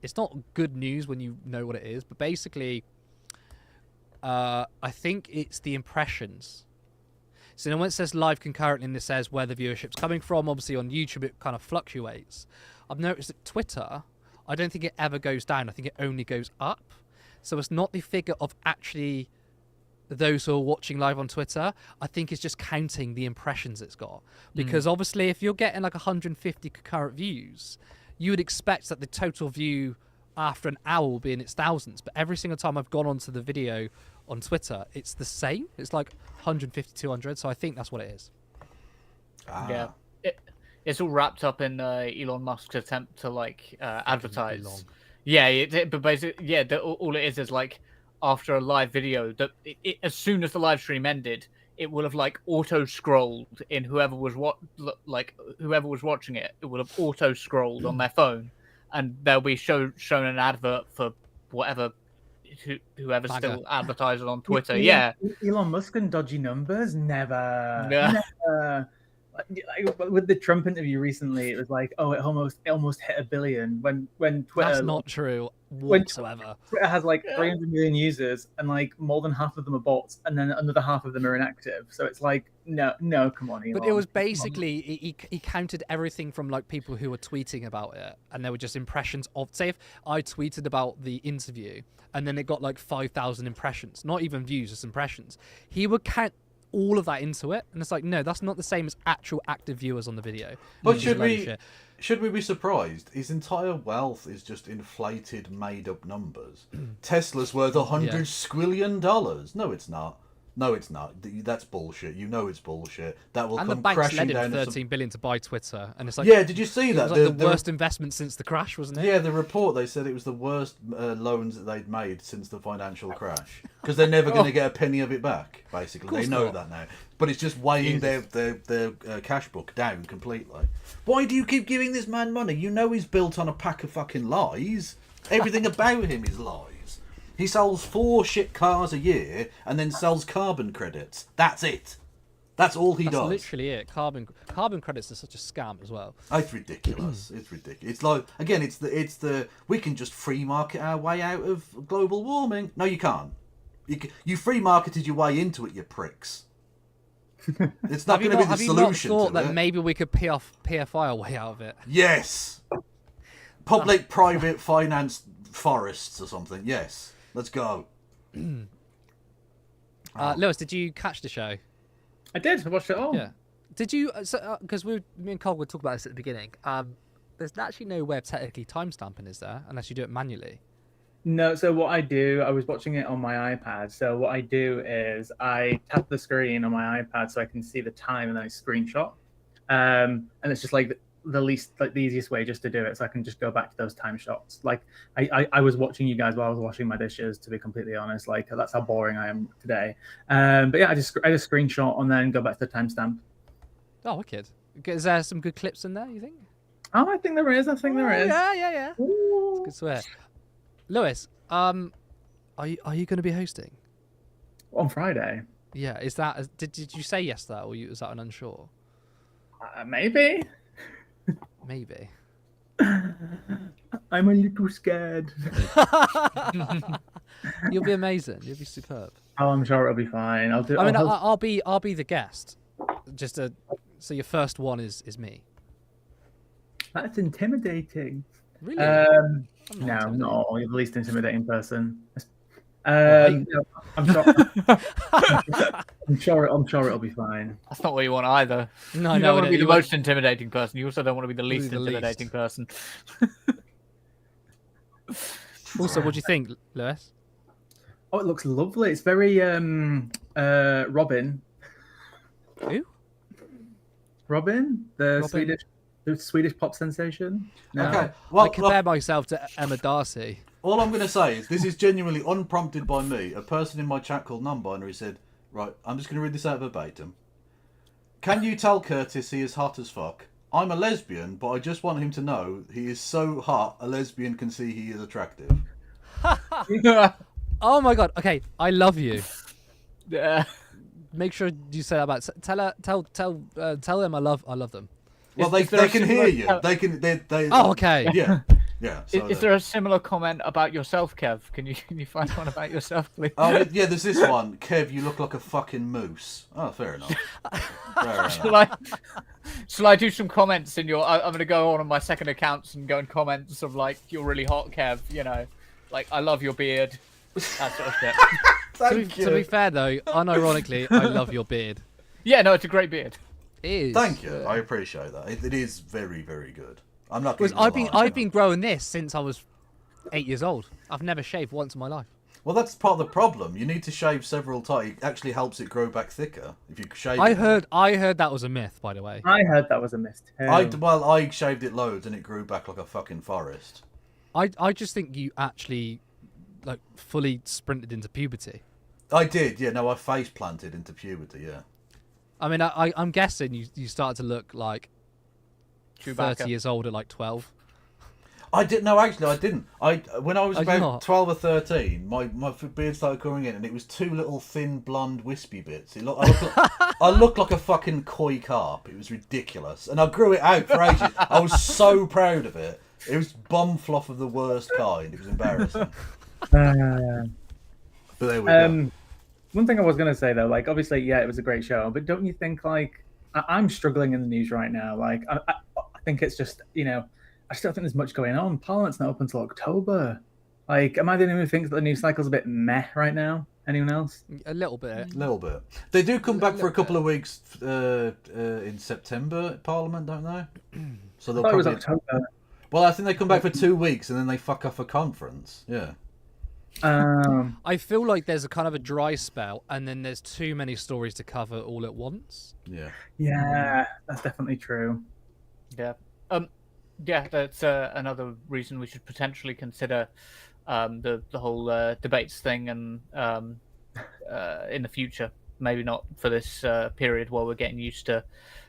[SPEAKER 4] it's not good news when you know what it is, but basically I think it's the impressions. So when it says live concurrently and it says where the viewership's coming from, obviously on YouTube it kind of fluctuates. I've noticed that Twitter, I don't think it ever goes down. I think it only goes up. So it's not the figure of actually those who are watching live on Twitter. I think it's just counting the impressions it's got. Because obviously if you're getting like 150 concurrent views, you would expect that the total view after an hour will be in its thousands. But every single time I've gone onto the video on Twitter, it's the same. It's like 150, 200. So I think that's what it is.
[SPEAKER 5] Yeah. It's all wrapped up in Elon Musk's attempt to like advertise. Yeah, but basically, all it is like after a live video that as soon as the live stream ended, it will have like auto scrolled in whoever was watching it. It will have auto scrolled on their phone, and they'll be shown an advert for whoever's still advertising on Twitter.
[SPEAKER 7] Elon Musk and dodgy numbers, never. with the Trump interview recently, it was like, oh, it almost hit 1 billion when Twitter.
[SPEAKER 4] That's not true whatsoever.
[SPEAKER 7] Twitter has like 300 million users, and like more than half of them are bots, and then another half of them are inactive. So it's like, no, come on, Elon.
[SPEAKER 4] But it was basically he counted everything from like people who were tweeting about it, and they were just impressions of. Say if I tweeted about the interview, and then it got like 5,000 impressions, not even views, just impressions. He would count all of that into it, and it's like, no, that's not the same as actual active viewers on the video.
[SPEAKER 2] But should we be surprised? His entire wealth is just inflated, made-up numbers. Tesla's worth $100 squillion. No, it's not. No, it's not. That's bullshit. You know it's bullshit. That will
[SPEAKER 4] and
[SPEAKER 2] come
[SPEAKER 4] the banks
[SPEAKER 2] crashing
[SPEAKER 4] led
[SPEAKER 2] down.
[SPEAKER 4] him 13 billion to buy Twitter, and it's like,
[SPEAKER 2] yeah, did you see that?
[SPEAKER 4] It was like the worst investment since the crash, wasn't it?
[SPEAKER 2] Yeah, the report, they said it was the worst loans that they'd made since the financial crash, because they're never going to get a penny of it back. Basically, they know that now. But it's just weighing their cash book down completely. Why do you keep giving this man money? You know he's built on a pack of fucking lies. Everything about him is lies. He sells 4 shit cars a year and then sells carbon credits. That's it. That's all he does.
[SPEAKER 4] That's literally it. Carbon credits are such a scam as well.
[SPEAKER 2] It's ridiculous. It's ridiculous. It's like, again, it's the we can just free market our way out of global warming. No, you can't. You free marketed your way into it, you pricks. It's not going to be the solution.
[SPEAKER 4] Have you not thought that
[SPEAKER 2] it.
[SPEAKER 4] maybe we could PFI our way out of it?
[SPEAKER 2] Yes. Public-private financed forests or something. Yes. Let's go.
[SPEAKER 4] Lewis, did you catch the show?
[SPEAKER 7] I did. I watched it all.
[SPEAKER 4] Yeah. Did you? Because me and Cole would talk about this at the beginning. There's actually no way of technically timestamping, is there? Unless you do it manually.
[SPEAKER 7] No, so what I do, I was watching it on my iPad. So what I do is I tap the screen on my iPad so I can see the time, and then I screenshot. And it's just like the easiest way just to do it, so I can just go back to those time shots. Like I was watching you guys while I was washing my dishes, to be completely honest. Like that's how boring I am today. But yeah, I just screenshot and then go back to the timestamp.
[SPEAKER 4] Oh, wicked. Is there some good clips in there, you think?
[SPEAKER 7] Oh, I think there is.
[SPEAKER 4] Yeah. It's good swear. Lewis, are you going to be hosting
[SPEAKER 7] on Friday?
[SPEAKER 4] Yeah. Is that did you say yes to that, or was that an unsure?
[SPEAKER 7] Maybe.
[SPEAKER 4] Maybe.
[SPEAKER 7] I'm a little scared.
[SPEAKER 4] You'll be amazing. You'll be superb.
[SPEAKER 7] Oh, I'm sure it'll be fine.
[SPEAKER 4] I'll be the guest. So your first one is me.
[SPEAKER 7] That's intimidating.
[SPEAKER 4] Really?
[SPEAKER 7] No, you're the least intimidating person. No, I'm sure it'll be fine.
[SPEAKER 5] That's not what you want either.
[SPEAKER 4] No,
[SPEAKER 5] you don't want to be the most intimidating person. You also don't want to be the least intimidating person.
[SPEAKER 4] Also, what do you think, Lewis?
[SPEAKER 7] Oh, it looks lovely. It's very Robin.
[SPEAKER 4] Who?
[SPEAKER 7] Robin, the Swedish pop sensation. No.
[SPEAKER 2] Okay. Well,
[SPEAKER 4] I compare myself to Emma Darcy.
[SPEAKER 2] All I'm going to say is this is genuinely unprompted by me. A person in my chat called Non-Binary said, right, I'm just going to read this out verbatim. Can you tell Curtis he is hot as fuck? I'm a lesbian, but I just want him to know he is so hot a lesbian can see he is attractive.
[SPEAKER 4] Oh my god. Okay, I love you.
[SPEAKER 5] Yeah.
[SPEAKER 4] Make sure you say that about. Tell them I love them.
[SPEAKER 2] Well, they can hear you. They.
[SPEAKER 4] Oh, okay.
[SPEAKER 2] Yeah. Yeah. So
[SPEAKER 5] is there a similar comment about yourself, Kev? Can you find one about yourself, please?
[SPEAKER 2] Oh yeah, there's this one. Kev, you look like a fucking moose. Oh, fair enough.
[SPEAKER 5] Shall I do some comments in your? I'm going to go on my second accounts and go in comments of like, you're really hot, Kev. You know, like I love your beard. That sort of shit.
[SPEAKER 4] To be fair though, unironically, I love your beard.
[SPEAKER 5] Yeah, no, it's a great beard.
[SPEAKER 4] It is.
[SPEAKER 2] Thank you. I appreciate that. It is very, very good. I'm not.
[SPEAKER 4] Because I've been growing this since I was 8 years old. I've never shaved once in my life.
[SPEAKER 2] Well, that's part of the problem. You need to shave several times. It actually helps it grow back thicker if you shave.
[SPEAKER 4] I heard that was a myth, by the way.
[SPEAKER 7] I heard that was a myth too.
[SPEAKER 2] I shaved it loads and it grew back like a fucking forest.
[SPEAKER 4] I just think you actually like fully sprinted into puberty.
[SPEAKER 2] I did, yeah. No, I face planted into puberty, yeah.
[SPEAKER 4] I mean, I'm guessing you started to look like
[SPEAKER 5] Chewbacca.
[SPEAKER 4] 30 years old at like 12.
[SPEAKER 2] I didn't. No, actually, I didn't. When I was
[SPEAKER 4] Oh,
[SPEAKER 2] about
[SPEAKER 4] not?
[SPEAKER 2] 12 or 13, my beard started growing in, and it was two little thin blonde wispy bits. I looked like a fucking koi carp. It was ridiculous, and I grew it out for ages. I was so proud of it. It was bum fluff of the worst kind. It was embarrassing. But there we go.
[SPEAKER 7] One thing I was going to say though, like obviously, yeah, it was a great show, but don't you think like I'm struggling in the news right now? Like I think it's just I just don't think there's much going on. Parliament's not up until October. Like, am I the only one who thinks that the news cycle's a bit meh right now? Anyone else?
[SPEAKER 4] A little bit.
[SPEAKER 2] A little bit. They do come back for a couple of weeks in September, Parliament, don't they? So they'll
[SPEAKER 7] I thought it was
[SPEAKER 2] probably.
[SPEAKER 7] October.
[SPEAKER 2] Well, I think they come back for 2 weeks and then they fuck off a conference. Yeah.
[SPEAKER 4] I feel like there's a kind of a dry spell, and then there's too many stories to cover all at once.
[SPEAKER 2] Yeah.
[SPEAKER 7] Yeah, that's definitely true.
[SPEAKER 5] Yeah. Yeah, that's another reason we should potentially consider the whole debates thing, and in the future. Maybe not for this period while we're getting used to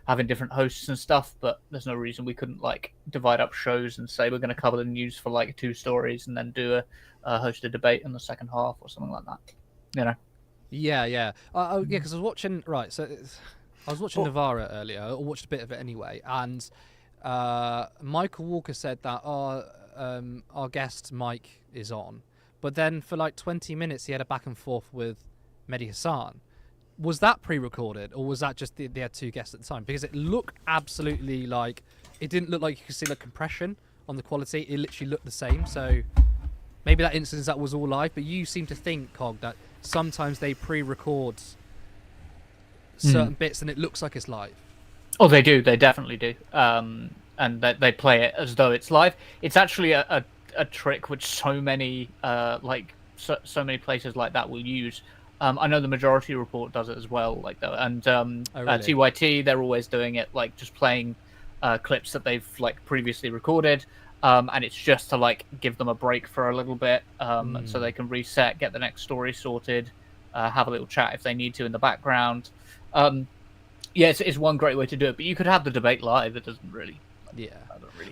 [SPEAKER 5] having different hosts and stuff, but there's no reason we couldn't like divide up shows and say we're going to cover the news for like 2 stories and then do a host a debate in the second half or something like that. You know?
[SPEAKER 4] Yeah, yeah. Because I was watching. Right, so I was watching Navarra earlier. I watched a bit of it anyway, and Michael Walker said that our guest Mike is on, but then for like 20 minutes he had a back and forth with Mehdi Hassan. Was that pre-recorded, or was that just they had 2 guests at the time? Because it looked absolutely like it didn't look like you could see like compression on the quality. It literally looked the same. So maybe that instance that was all live. But you seem to think, Cog, that sometimes they pre-record certain bits and it looks like it's live.
[SPEAKER 5] Oh, they do. They definitely do. And they play it as though it's live. It's actually a trick which so many so many places like that will use. I know the Majority Report does it as well, like that, and
[SPEAKER 4] really?
[SPEAKER 5] TYT, they're always doing it, like just playing clips that they've like previously recorded, and it's just to like give them a break for a little bit, so they can reset, get the next story sorted, have a little chat if they need to in the background. Yeah, it's one great way to do it, but you could have the debate live. It doesn't really.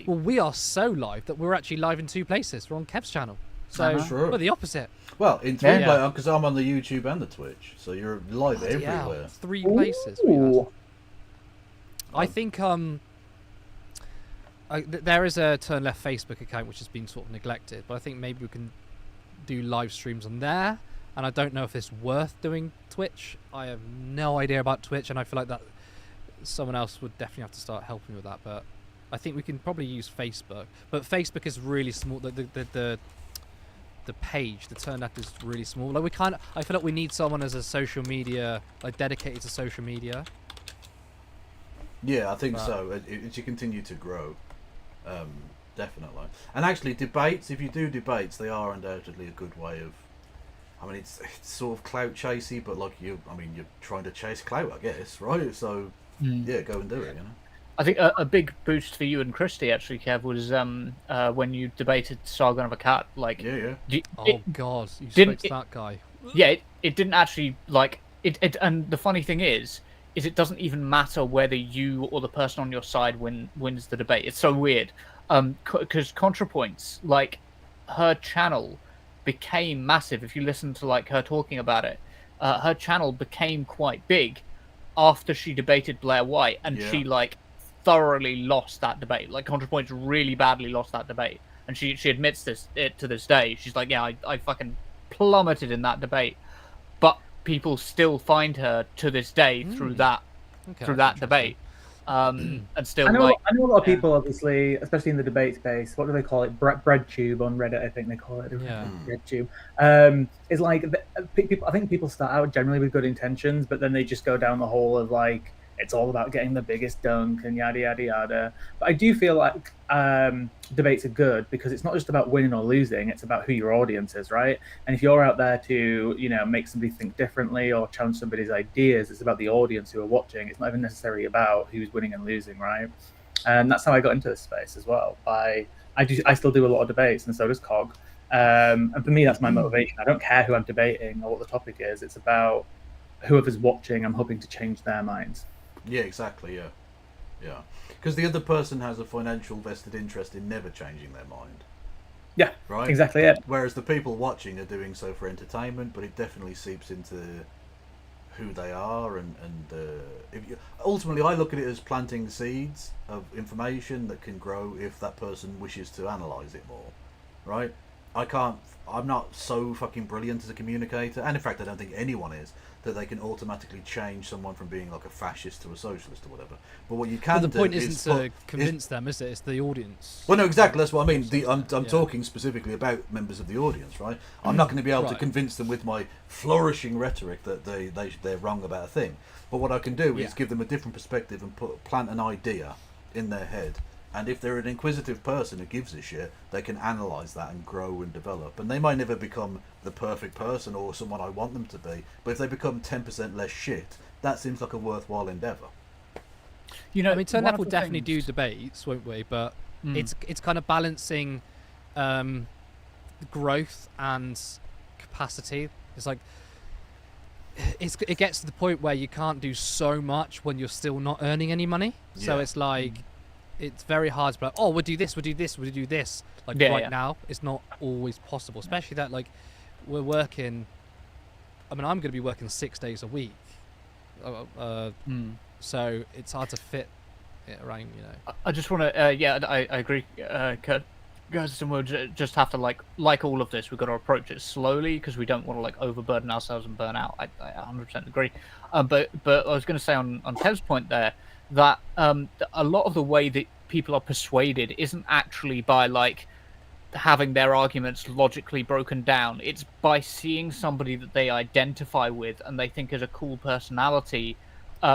[SPEAKER 4] Well, we are so live that we're actually live in 2 places. We're on Kev's channel, so
[SPEAKER 2] Sure.
[SPEAKER 4] we're the opposite.
[SPEAKER 2] Well, in 3 places, because I'm on the YouTube and the Twitch, so you're live everywhere.
[SPEAKER 4] 3 places. I think there is a Turn Left Facebook account which has been sort of neglected, but I think maybe we can do live streams on there. And I don't know if it's worth doing Twitch. I have no idea about Twitch, and I feel like that someone else would definitely have to start helping with that. But I think we can probably use Facebook. But Facebook is really small. The page, the Turn Left, is really small. Like I feel like we need someone as a social media, like dedicated to social media.
[SPEAKER 2] Yeah, I think so. As you continue to grow, definitely. And actually, debates. If you do debates, they are undoubtedly a good way of. I mean, it's sort of clout chasey, but like you're trying to chase clout, I guess, right? So yeah, go and do it. You know.
[SPEAKER 5] I think a big boost for you and Christy actually, Kev, was when you debated Sargon of Akkad. Like,
[SPEAKER 4] God, you spoke to that guy.
[SPEAKER 5] Yeah, it didn't actually like it. And the funny thing is it doesn't even matter whether you or the person on your side wins the debate. It's so weird, because ContraPoints, like her channel became massive. If you listen to like her talking about it, her channel became quite big after she debated Blair White, and she like thoroughly lost that debate. Like ContraPoints really badly lost that debate, and she admits to this day. She's like, yeah, I fucking plummeted in that debate, but people still find her to this day through that debate. And still,
[SPEAKER 7] I know a lot of people, obviously, especially in the debate space. What do they call it? BreadTube on Reddit, I think they call it. BreadTube. It's like people. I think people start out generally with good intentions, but then they just go down the hole of like it's all about getting the biggest dunk and yada yada yada. But I do feel like debates are good because it's not just about winning or losing; it's about who your audience is, right? And if you're out there to make somebody think differently or challenge somebody's ideas, it's about the audience who are watching. It's not even necessarily about who's winning and losing, right? And that's how I got into this space as well. I still do a lot of debates, and so does Cog. And for me, that's my motivation. I don't care who I'm debating or what the topic is. It's about whoever's watching. I'm hoping to change their minds.
[SPEAKER 2] Yeah, exactly. Yeah. Yeah, because the other person has a financial vested interest in never changing their mind.
[SPEAKER 7] Yeah,
[SPEAKER 2] right.
[SPEAKER 7] Exactly it.
[SPEAKER 2] Whereas the people watching are doing so for entertainment, but it definitely seeps into who they are, and ultimately I look at it as planting seeds of information that can grow if that person wishes to analyse it more, right? I'm not so fucking brilliant as a communicator, and in fact I don't think anyone is, that they can automatically change someone from being like a fascist to a socialist or whatever. But what you can
[SPEAKER 4] But the point
[SPEAKER 2] do
[SPEAKER 4] isn't to convince them, is it? It's the audience.
[SPEAKER 2] Well, no, exactly. That's what I mean. I'm talking specifically about members of the audience, right? I'm not going to be able to convince them with my flourishing rhetoric that they're wrong about a thing. But what I can do is give them a different perspective and plant an idea in their head. And if they're an inquisitive person who gives a shit, they can analyse that and grow and develop. And they might never become the perfect person or someone I want them to be. But if they become 10% less shit, that seems like a worthwhile endeavour.
[SPEAKER 5] You know,
[SPEAKER 4] I mean, Turnap will definitely do debates, won't we? But it's kind of balancing growth and capacity. It's like it gets to the point where you can't do so much when you're still not earning any money. So it's like it's very hard to be like, oh, we'll do this, we'll do this, we'll do this. Like now, it's not always possible. Especially that like we're working. I mean, I'm going to be working 6 days a week. So it's hard to fit it around, you know.
[SPEAKER 5] I just want to, I agree, Kurt. Guys, we'll just have to like all of this. We've got to approach it slowly because we don't want to like overburden ourselves and burn out. I 100% agree. But I was going to say on Tev's point there that a lot of the way that people are persuaded isn't actually by like having their arguments logically broken down. It's by seeing somebody that they identify with and they think is a cool personality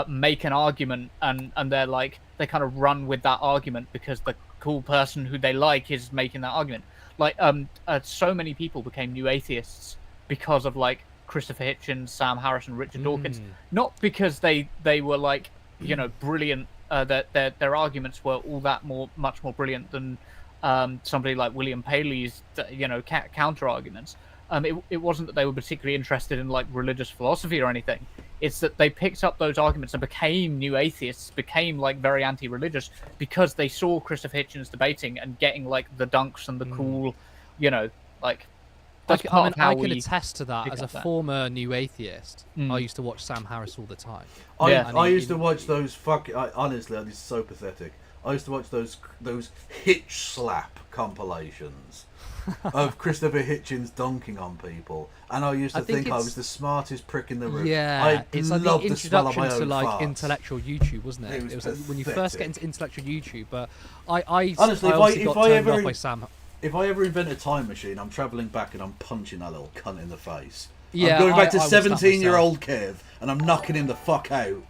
[SPEAKER 5] make an argument, and they're like, they kind of run with that argument because the cool person who they like is making that argument. Like so many people became new atheists because of like Christopher Hitchens, Sam Harris, and Richard Dawkins. Not because they were like, you know, brilliant, that their arguments were all that much more brilliant than somebody like William Paley's, you know, counter arguments. It wasn't that they were particularly interested in like religious philosophy or anything. It's that they picked up those arguments and became new atheists, became like very anti-religious because they saw Christopher Hitchens debating and getting like the dunks and the cool, you know, like. That's
[SPEAKER 4] I can attest to that as a former new atheist. I used to watch Sam Harris all the time.
[SPEAKER 2] I used to watch those honestly, this is so pathetic. I used to watch those Hitch slap compilations of Christopher Hitchens dunking on people, and I used to think I was the smartest prick in the room.
[SPEAKER 4] Yeah, it's like the introduction to like
[SPEAKER 2] farts.
[SPEAKER 4] Intellectual YouTube, wasn't it? It was like when you first get into intellectual YouTube. But I
[SPEAKER 2] honestly,
[SPEAKER 4] if
[SPEAKER 2] I ever invent a time machine, I'm travelling back and I'm punching that little cunt in the face.
[SPEAKER 4] Yeah,
[SPEAKER 2] I'm going back to 17-year-old Kev, and I'm knocking him the fuck out.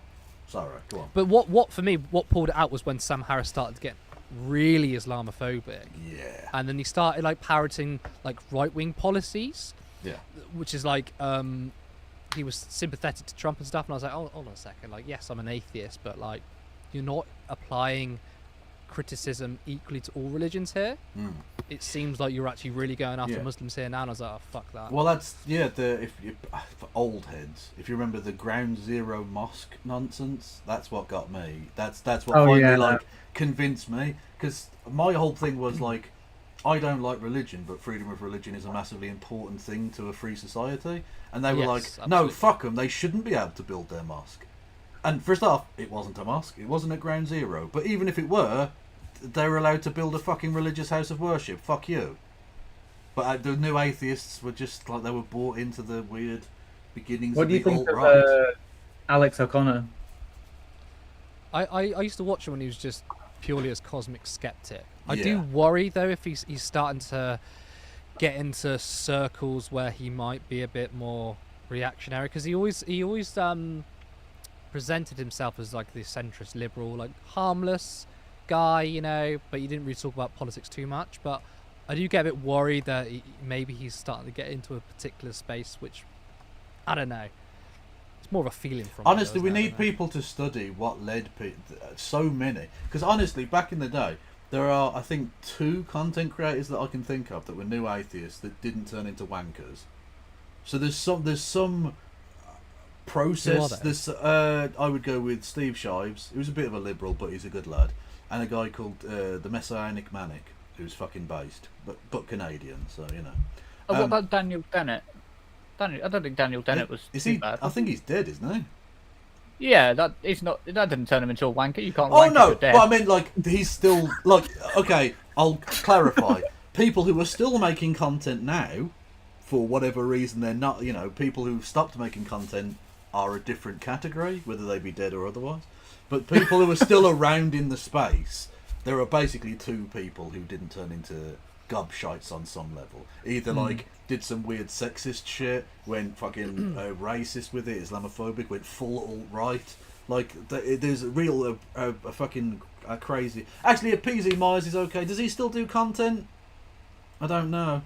[SPEAKER 2] Sorry, go on.
[SPEAKER 4] But what for me, what pulled it out was when Sam Harris started to get really Islamophobic.
[SPEAKER 2] Yeah.
[SPEAKER 4] And then he started like parroting like right-wing policies.
[SPEAKER 2] Yeah.
[SPEAKER 4] Which is like he was sympathetic to Trump and stuff, and I was like, oh, hold on a second, like yes, I'm an atheist, but like you're not applying criticism equally to all religions here. It seems like you're actually really going after Muslims here now, and I was like, oh, fuck that.
[SPEAKER 2] Well, that's for old heads, if you remember the Ground Zero mosque nonsense, that's what got me. That's what convinced me, because my whole thing was like, I don't like religion, but freedom of religion is a massively important thing to a free society, and they were like, no, fuck them, they shouldn't be able to build their mosque. And first off, it wasn't a mosque, it wasn't at Ground Zero, but even if it were, they were allowed to build a fucking religious house of worship. Fuck you. But the new atheists were just like, they were bought into the weird beginnings of the alt-right.
[SPEAKER 7] What do you think of Alex O'Connor?
[SPEAKER 4] I used to watch him when he was just purely as cosmic skeptic. I do worry though if he's starting to get into circles where he might be a bit more reactionary, because he always presented himself as like the centrist liberal, like harmless guy, you know, but he didn't really talk about politics too much. But I do get a bit worried that maybe he's starting to get into a particular space, which I don't know. It's more of a feeling from
[SPEAKER 2] honestly, we need people to study what led so many, because honestly, back in the day, there are, I think, 2 content creators that I can think of that were new atheists that didn't turn into wankers. So there's some process
[SPEAKER 4] they?
[SPEAKER 2] this. I would go with Steve Shives. He was a bit of a liberal, but he's a good lad. And a guy called the Messianic Manic, who's fucking based, but Canadian. So you know.
[SPEAKER 5] Oh, what about Daniel Dennett? I don't think Daniel Dennett was
[SPEAKER 2] Is
[SPEAKER 5] too
[SPEAKER 2] he?
[SPEAKER 5] bad.
[SPEAKER 2] I think he's dead, isn't he?
[SPEAKER 5] Yeah, that didn't turn him into a wanker. You can't.
[SPEAKER 2] Oh
[SPEAKER 5] wank if
[SPEAKER 2] no,
[SPEAKER 5] you're dead.
[SPEAKER 2] but I mean, like, he's still like. Okay, I'll clarify. People who are still making content now, for whatever reason, they're not. You know, people who've stopped making content are a different category, whether they be dead or otherwise. But people who are still around in the space, there are basically two people who didn't turn into gobshites on some level. Either like did some weird sexist shit, went fucking racist with it, Islamophobic, went full alt-right. Like there's a real a fucking crazy. Actually, if PZ Myers is okay, does he still do content? I don't know.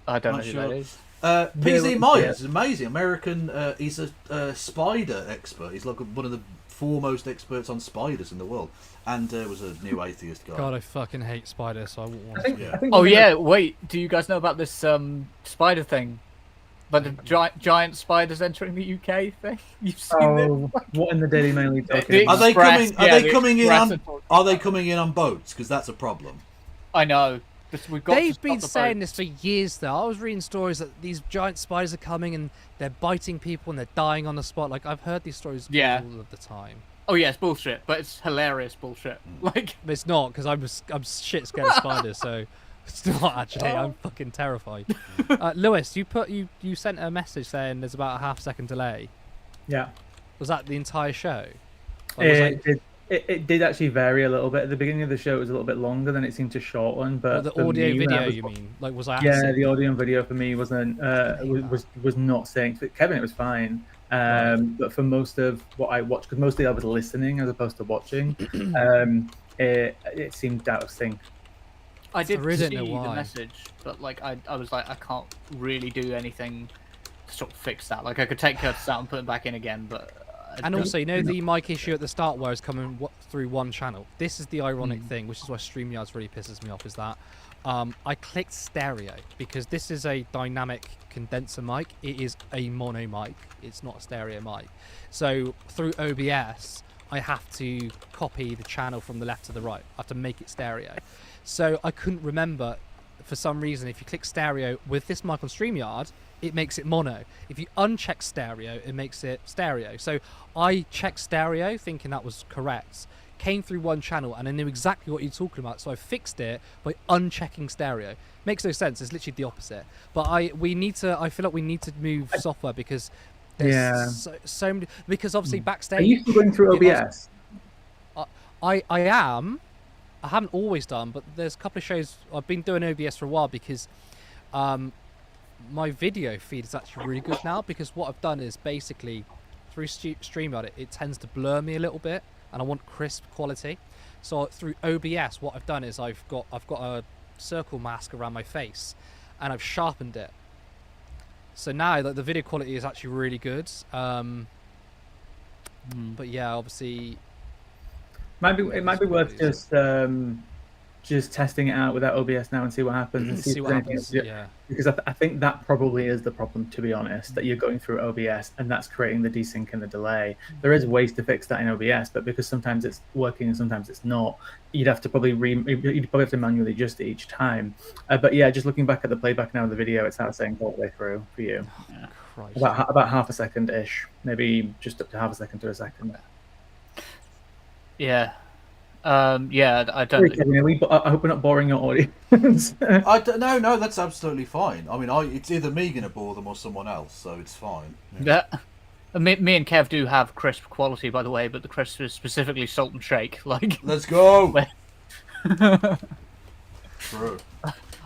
[SPEAKER 5] I don't
[SPEAKER 2] Not
[SPEAKER 5] know who
[SPEAKER 2] sure.
[SPEAKER 5] that is.
[SPEAKER 2] PZ Myers is amazing. American. He's a spider expert. He's like one of the foremost experts on spiders in the world, and was a new atheist guy.
[SPEAKER 4] God, I fucking hate spiders, so I wouldn't want
[SPEAKER 7] I think,
[SPEAKER 2] Yeah.
[SPEAKER 7] I think
[SPEAKER 5] Oh
[SPEAKER 7] we're
[SPEAKER 5] yeah, wait. Do you guys know about this spider thing? But the giant spiders entering the UK thing. You've seen
[SPEAKER 7] Oh, what in the Daily Mail are you talking
[SPEAKER 5] The
[SPEAKER 7] about?
[SPEAKER 2] Are they
[SPEAKER 5] Express,
[SPEAKER 2] coming? Are
[SPEAKER 5] yeah,
[SPEAKER 2] they
[SPEAKER 5] the
[SPEAKER 2] coming in
[SPEAKER 5] Express
[SPEAKER 2] on?
[SPEAKER 5] are-
[SPEAKER 2] Are they coming in on boats? Because that's a problem.
[SPEAKER 5] I know. We've got to
[SPEAKER 4] They've
[SPEAKER 5] stop
[SPEAKER 4] been
[SPEAKER 5] the
[SPEAKER 4] saying
[SPEAKER 5] boats.
[SPEAKER 4] this for years, though. I was reading stories that these giant spiders are coming and they're biting people and they're dying on the spot. Like, I've heard these stories
[SPEAKER 5] Yeah.
[SPEAKER 4] all of the time.
[SPEAKER 5] Oh yeah, it's bullshit, but it's hilarious bullshit. Like,
[SPEAKER 4] But it's not, because I'm shit scared of spiders, so it's not actually. I'm fucking terrified. Lewis, you sent a message saying there's about a half-second delay.
[SPEAKER 7] Yeah.
[SPEAKER 4] Was that the entire show? Like, was
[SPEAKER 7] It did actually vary a little bit. At the beginning of the show, it was a little bit longer, then it seemed to shorten. But
[SPEAKER 4] the
[SPEAKER 7] for
[SPEAKER 4] audio
[SPEAKER 7] me, when I
[SPEAKER 4] video,
[SPEAKER 7] was-
[SPEAKER 4] you mean? Like, was I?
[SPEAKER 7] Yeah, the audio and video for me wasn't was not synced. But Kevin, it was fine. But for most of what I watched, because mostly I was listening as opposed to watching, it seemed out of sync.
[SPEAKER 5] I did
[SPEAKER 4] really
[SPEAKER 5] see
[SPEAKER 4] don't know
[SPEAKER 5] the
[SPEAKER 4] why.
[SPEAKER 5] message, but like I was like, I can't really do anything to sort of fix that. Like I could take Curtis out and put him back in again, but
[SPEAKER 4] And also, you know the mic issue at the start where it's coming through one channel? This is the ironic thing, which is why StreamYards really pisses me off, is that I clicked stereo because this is a dynamic condenser mic. It is a mono mic. It's not a stereo mic. So through OBS, I have to copy the channel from the left to the right. I have to make it stereo. So I couldn't remember, for some reason, if you click stereo with this mic on StreamYard, it makes it mono. If you uncheck stereo, it makes it stereo. So I checked stereo thinking that was correct, came through one channel, and I knew exactly what you're talking about, so I fixed it by unchecking stereo. Makes no sense. It's literally the opposite. But I feel like we need to move software because there's so many, because obviously backstage
[SPEAKER 7] Are you still going through OBS?
[SPEAKER 4] I am. I haven't always done, but there's a couple of shows I've been doing OBS for a while because my video feed is actually really good now, because what I've done is basically through StreamYard it tends to blur me a little bit and I want crisp quality. So through OBS what I've done is I've got a circle mask around my face and I've sharpened it. So now the video quality is actually really good. But yeah, obviously
[SPEAKER 7] It might be worth just testing it out without OBS now and see what happens. And
[SPEAKER 4] see
[SPEAKER 7] if
[SPEAKER 4] what
[SPEAKER 7] there's anything
[SPEAKER 4] happens.
[SPEAKER 7] else.
[SPEAKER 4] Yeah.
[SPEAKER 7] Because I think that probably is the problem, to be honest, that you're going through OBS and that's creating the desync and the delay. There is ways to fix that in OBS, but because sometimes it's working and sometimes it's not, you'd have to probably have to manually adjust it each time. But yeah, just looking back at the playback now of the video, it's out of sync all the way through for you.
[SPEAKER 4] Christ.
[SPEAKER 7] About half a second ish, maybe just up to half a second to a second.
[SPEAKER 5] yeah, yeah. I don't.
[SPEAKER 7] Sorry, Kevin, I hope we're not boring your audience.
[SPEAKER 2] No, that's absolutely fine. I mean, it's either me gonna bore them or someone else, so it's fine. Yeah.
[SPEAKER 5] Me and Kev do have crisp quality, by the way, but the crisp is specifically salt and shake. Like,
[SPEAKER 2] Let's go.
[SPEAKER 5] Where-
[SPEAKER 2] True.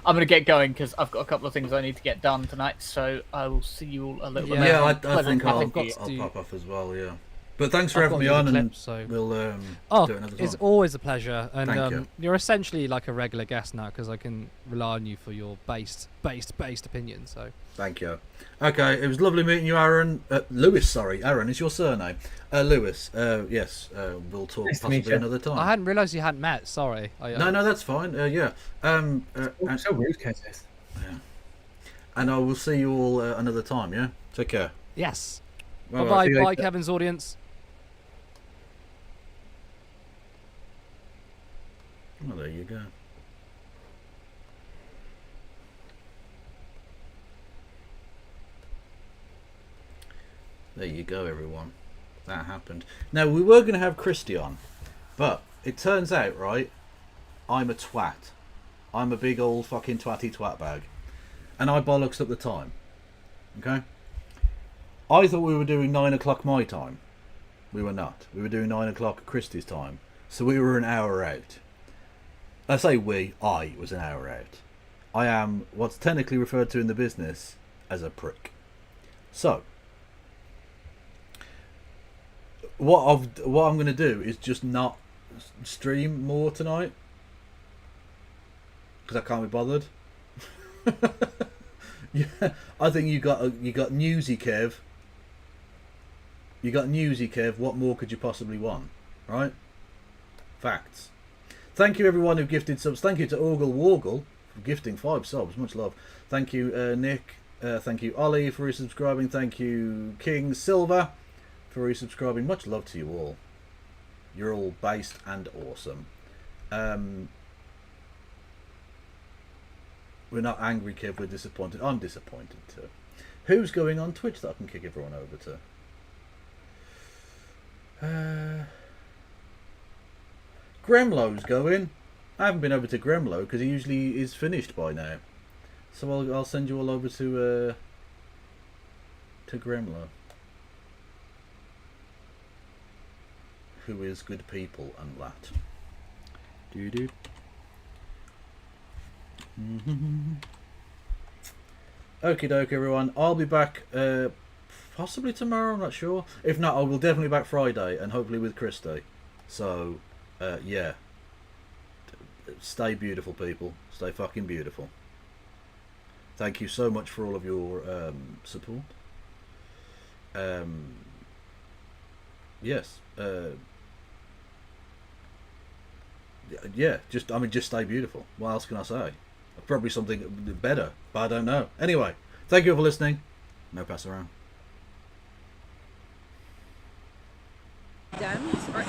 [SPEAKER 5] I'm gonna get going because I've got a couple of things I need to get done tonight. So I will see you all a little bit later.
[SPEAKER 2] Yeah, I
[SPEAKER 5] Pleasant
[SPEAKER 2] think I'll
[SPEAKER 5] chatting to you.
[SPEAKER 4] to-
[SPEAKER 2] pop off as well. Yeah. But thanks for
[SPEAKER 4] I've
[SPEAKER 2] having
[SPEAKER 4] got
[SPEAKER 2] me
[SPEAKER 4] the
[SPEAKER 2] on, and
[SPEAKER 4] clips, so-
[SPEAKER 2] we'll do it another
[SPEAKER 4] It's
[SPEAKER 2] time.
[SPEAKER 4] always a pleasure, and
[SPEAKER 2] Thank you.
[SPEAKER 4] you're essentially like a regular guest now because I can rely on you for your based opinion. So
[SPEAKER 2] Thank you. Okay, it was lovely meeting you, Aaron. Lewis, sorry, Aaron is your surname. Lewis. Yes. We'll talk
[SPEAKER 7] Nice to meet
[SPEAKER 2] possibly
[SPEAKER 7] you.
[SPEAKER 2] another time.
[SPEAKER 4] I hadn't realised you hadn't met. Sorry.
[SPEAKER 2] No, that's fine. Yeah.
[SPEAKER 7] So rude, Curtis.
[SPEAKER 2] And I will see you all another time. Yeah. Take care.
[SPEAKER 4] Yes. Bye-bye, bye, Kevin's audience.
[SPEAKER 2] Well, there you go. There you go, everyone. That happened. Now, we were going to have Christy on, but it turns out, right, I'm a twat. I'm a big old fucking twatty twat bag. And I bollocks at the time. Okay? I thought we were doing 9 o'clock my time. We were not. We were doing 9 o'clock Christy's time. So we were an hour out. I say we, I was an hour out. I am what's technically referred to in the business as a prick. So, what I'm going to do is just not stream more tonight. Because I can't be bothered. Yeah, I think you got Newsy Kev. You got Newsy Kev. What more could you possibly want, right? Facts. Thank you everyone who gifted subs. Thank you to Orgle Wargle for gifting 5 subs. Much love. Thank you Nick. Thank you Ollie for resubscribing. Thank you King Silver for resubscribing. Much love to you all. You're all based and awesome. We're not angry, Kev. We're disappointed. I'm disappointed too. Who's going on Twitch that I can kick everyone over to? Gremlo's going. I haven't been over to Gremlo because he usually is finished by now. So I'll send you all over to Gremlo, who is good people and that. Doo-doo. Okie doke, everyone. I'll be back possibly tomorrow, I'm not sure. If not, I will definitely be back Friday and hopefully with Christy. So, yeah. Stay beautiful, people. Stay fucking beautiful. Thank you so much for all of your support. Yes. Yeah, just stay beautiful. What else can I say? Probably something better, but I don't know. Anyway, thank you for listening. No pass around.
[SPEAKER 8] Or